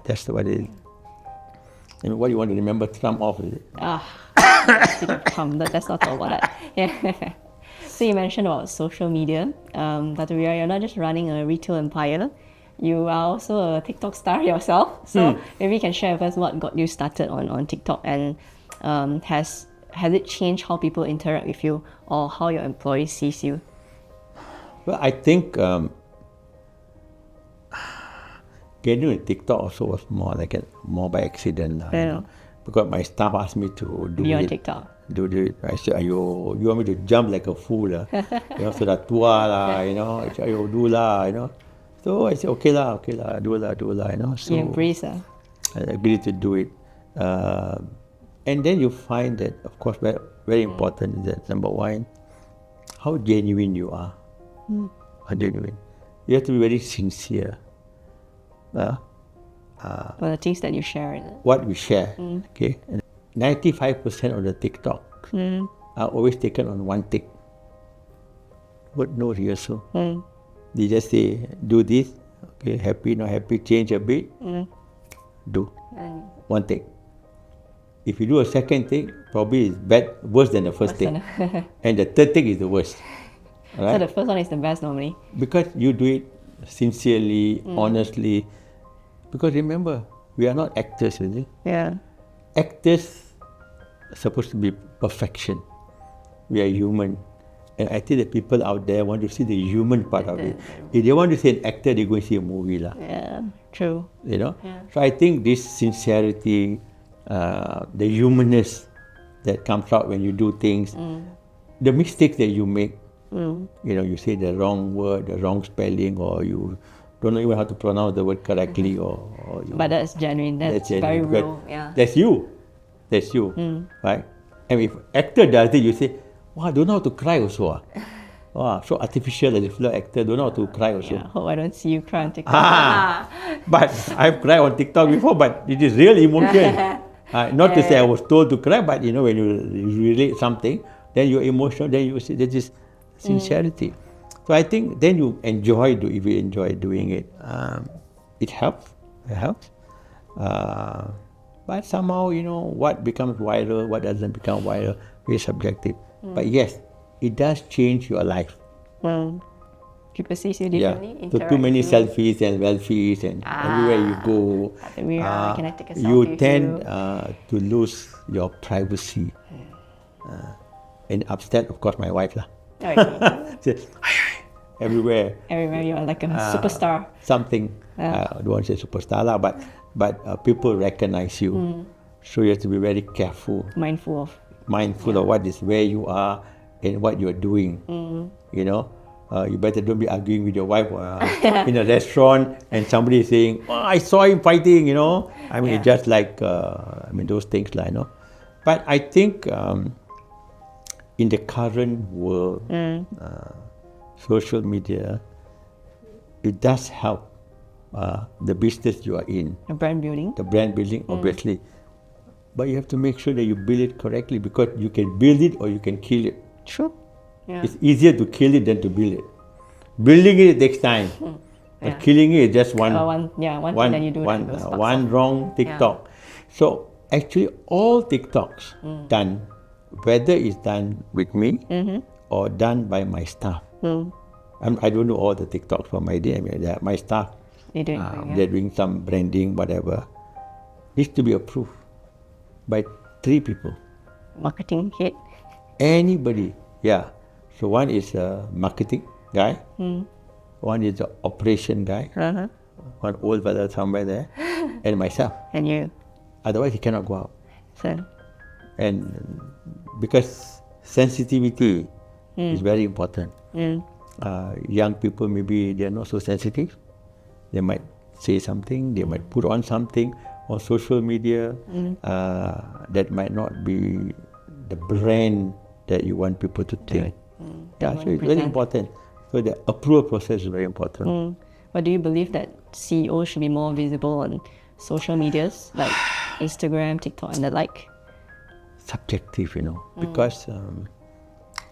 That's what it is. I mean, what do you want to remember Trump of, is it? Speak of Trump, let's not talk about that. Yeah. So you mentioned about social media. Datuk Wira, you're not just running a retail empire, you are also a TikTok star yourself. So maybe you can share with us what got you started on TikTok, and has it changed how people interact with you or how your employees sees you? Well, I think getting into TikTok also was more by accident. Yeah. Because my staff asked me to do Be on it. TikTok. Do it. I said, "Ayo, you want me to jump like a fool? So dah tua lah, I said, "Ayo, do lah, So I said, okay lah, do lah, So You embrace I agreed to do it. And then you find that, of course, very, very important is that, number one, how genuine you are. How genuine. You have to be very sincere. for the things that you share. Is it? What we share, okay? And 95% of the TikTok are always taken on one take. But no rehearsal. They just say, do this, okay, happy, not happy, change a bit, do. One take. If you do a second take, probably it's bad, worse than the first take. And the third take is the worst. So Right? the first one is the best normally. Because you do it sincerely, honestly. Because remember, we are not actors, is it? Yeah. Actors are supposed to be perfection. We are human. And I think that people out there want to see the human part of it. If they want to see an actor, they go and see a movie. Yeah, true. Yeah. So I think this sincerity, the humanness that comes out when you do things, the mistakes that you make, you say the wrong word, the wrong spelling, or you don't know even how to pronounce the word correctly, or you, But that's genuine. That's very genuine. real. Yeah. That's you. That's you. Right? And if actor does it, you say, wow, don't know how to cry also. Wow, so artificial as a actor, don't know how to cry also. Yeah. Hope I don't see you cry on TikTok. But I've cried on TikTok before, but it is real emotion. Not to say I was told to cry, but when you relate something, then you're emotional, then you see that is sincerity. So I think then you enjoy if you enjoy doing it. It helps. It helps. But somehow, what becomes viral, what doesn't become viral, very subjective. But yes, it does change your life. People see you differently. So too many selfies and selfies and everywhere you go, Can I take a selfie you with tend you? to lose your privacy. And upstairs, of course, my wife lah. Okay. Everywhere. Everywhere you are like a superstar. Something. I don't want to say superstar lah, but people recognize you. So you have to be very careful. Mindful of. Mindful of where you are and what you're doing. You better don't be arguing with your wife in a restaurant and somebody is saying, oh, I saw him fighting, I mean, it's just like, those things like, But I think in the current world, social media, it does help the business you are in. The brand building. The brand building, obviously. But you have to make sure that you build it correctly, because you can build it or you can kill it. True. Yeah. It's easier to kill it than to build it. Building it takes time. But killing it is just one thing that you do. One wrong TikTok. So actually all TikToks done, whether it's done with me or done by my staff. I don't know all the TikToks from MyDin. My staff, they're doing some branding, whatever. Needs to be approved by 3 people. Marketing head. Anybody, yeah. So one is a marketing guy, one is the operation guy, one old fellow somewhere there, and myself. And you. Otherwise, he cannot go out. So. And because sensitivity is very important. Young people, maybe they're not so sensitive. They might say something, they might put on something on social media that might not be the brand that you want people to think. So it's very important. So the approval process is very important. But do you believe that CEOs should be more visible on social medias like Instagram, TikTok, and the like? Subjective, because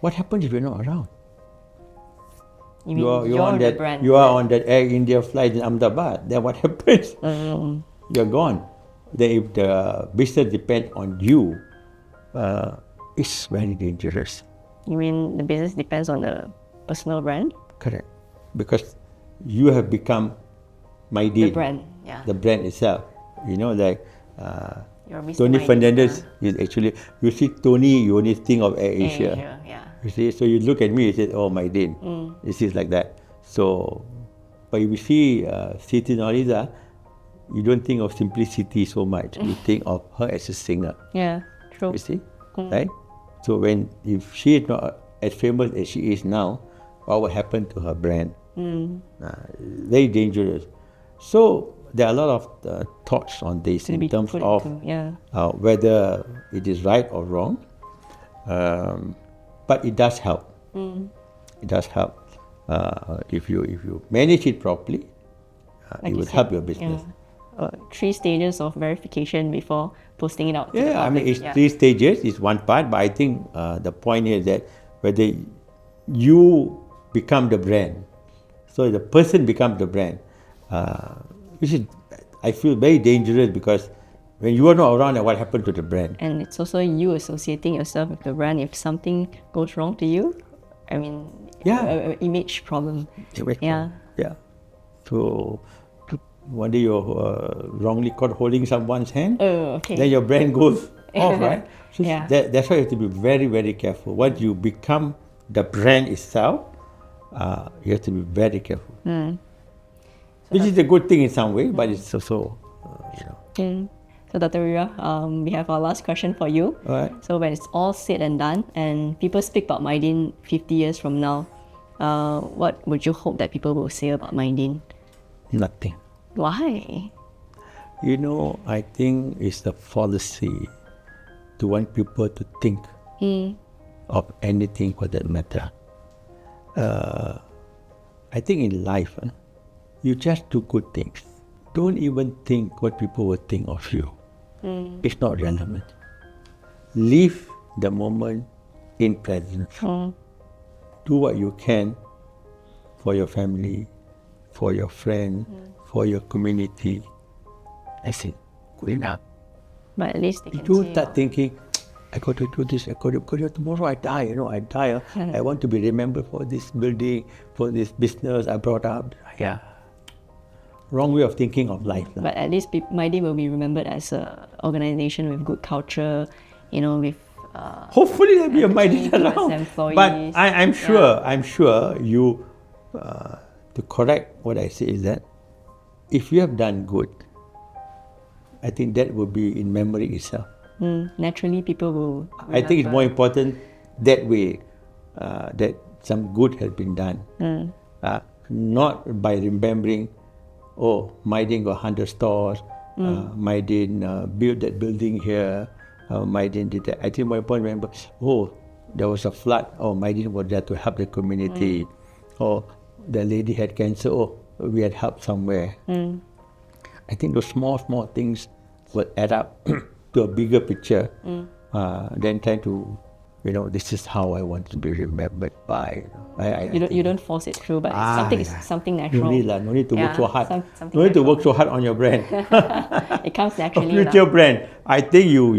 what happens if you're not around? You mean you're on the that brand. you are on that Air India flight in Ahmedabad. Then what happens? You're gone. Then if the business depends on you, it's very dangerous. You mean the business depends on the personal brand? Correct. Because you have become MyDin. The brand, yeah. The brand itself. You know, like You're Mr. Tony MyDin, Fernandez is actually, you see Tony, you only think of Air Asia. yeah. You see, so you look at me, you say, oh, MyDin. This is like that. So, but if you see Siti Nurhaliza, you don't think of simplicity so much. You think of her as a singer. Yeah, true. You see, right? So if she is not as famous as she is now, what will happen to her brand? Very dangerous. So there are a lot of thoughts on this in terms of whether it is right or wrong. But it does help. It does help. If you manage it properly, Like it will said, help your business. 3 stages of verification before posting it out to the Yeah, I mean, public. it's 3 stages, is one part, but I think the point here is that whether you become the brand, so the person becomes the brand, which is, I feel, very dangerous, because when you are not around, then what happened to the brand? And it's also you associating yourself with the brand. If something goes wrong to you, I mean, Yeah. image problem. Yeah. Yeah. So one day you're wrongly caught holding someone's hand, Oh, okay. then your brand goes off, right? So Yeah. that's why you have to be very, very careful. Once you become the brand itself, you have to be very careful. Which is a good thing in some way, but it's also, So Dr. Wira, we have our last question for you. All right. So when it's all said and done, and people speak about MyDin 50 years from now, what would you hope that people will say about MyDin? nothing. Why? I think it's the fallacy to want people to think of anything for that matter. I think in life, you just do good things. Don't even think what people will think of you. It's not relevant. Live the moment in presence. Do what you can for your family, for your friend, for your community. That's it. Good enough. But at least they can You say, start thinking, I got to do this, because tomorrow I die, I die. I want to be remembered for this building, for this business I brought up. Yeah. Wrong way of thinking of life. But at least MyDin will be remembered as an organization with good culture, with Hopefully there'll be a empathy MyDin towards around. employees. But I'm sure you, to correct what I say is that if you have done good, I think that will be in memory itself. naturally people will I think it's more remember. important that way, that some good has been done. Not by remembering, MyDin got 100 stores, MyDin built that building here, MyDin did that. I think more important, remember, there was a flood, MyDin was there to help the community, the lady had cancer, we had help somewhere. I think those small things will add up to a bigger picture, than trying to, this is how I want to be remembered by. You don't force it through, but something No natural. need to work so hard. Something No need to natural. work so hard on your brand. It comes A naturally. future brand. I think you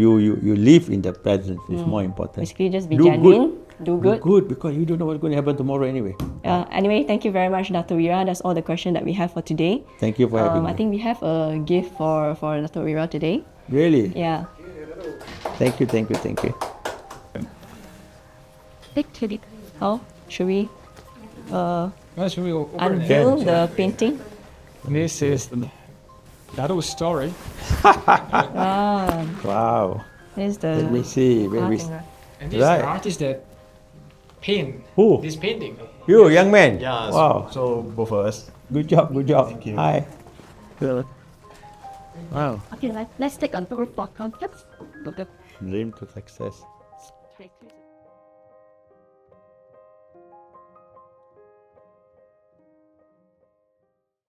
live in the present is more important. Basically, just be Do genuine, do Do good. good, because you don't know what's going to happen tomorrow anyway. Anyway, thank you very much, Dr. Wira. That's all the questions that we have for today. Thank you for having I me. think we have a gift for Dr. Wira today. Really? Yeah. Thank you. How should we Should we open it? unveil the painting? This is Datuk's story. Wow. This is the Let me see. art and And this is Right. the artist that paint Who? this painting. You, young man. Yeah, Wow. so both of us. Good job. Thank you. Hi. Wow. Okay, let's take a tour for concepts. Dream to success. Look at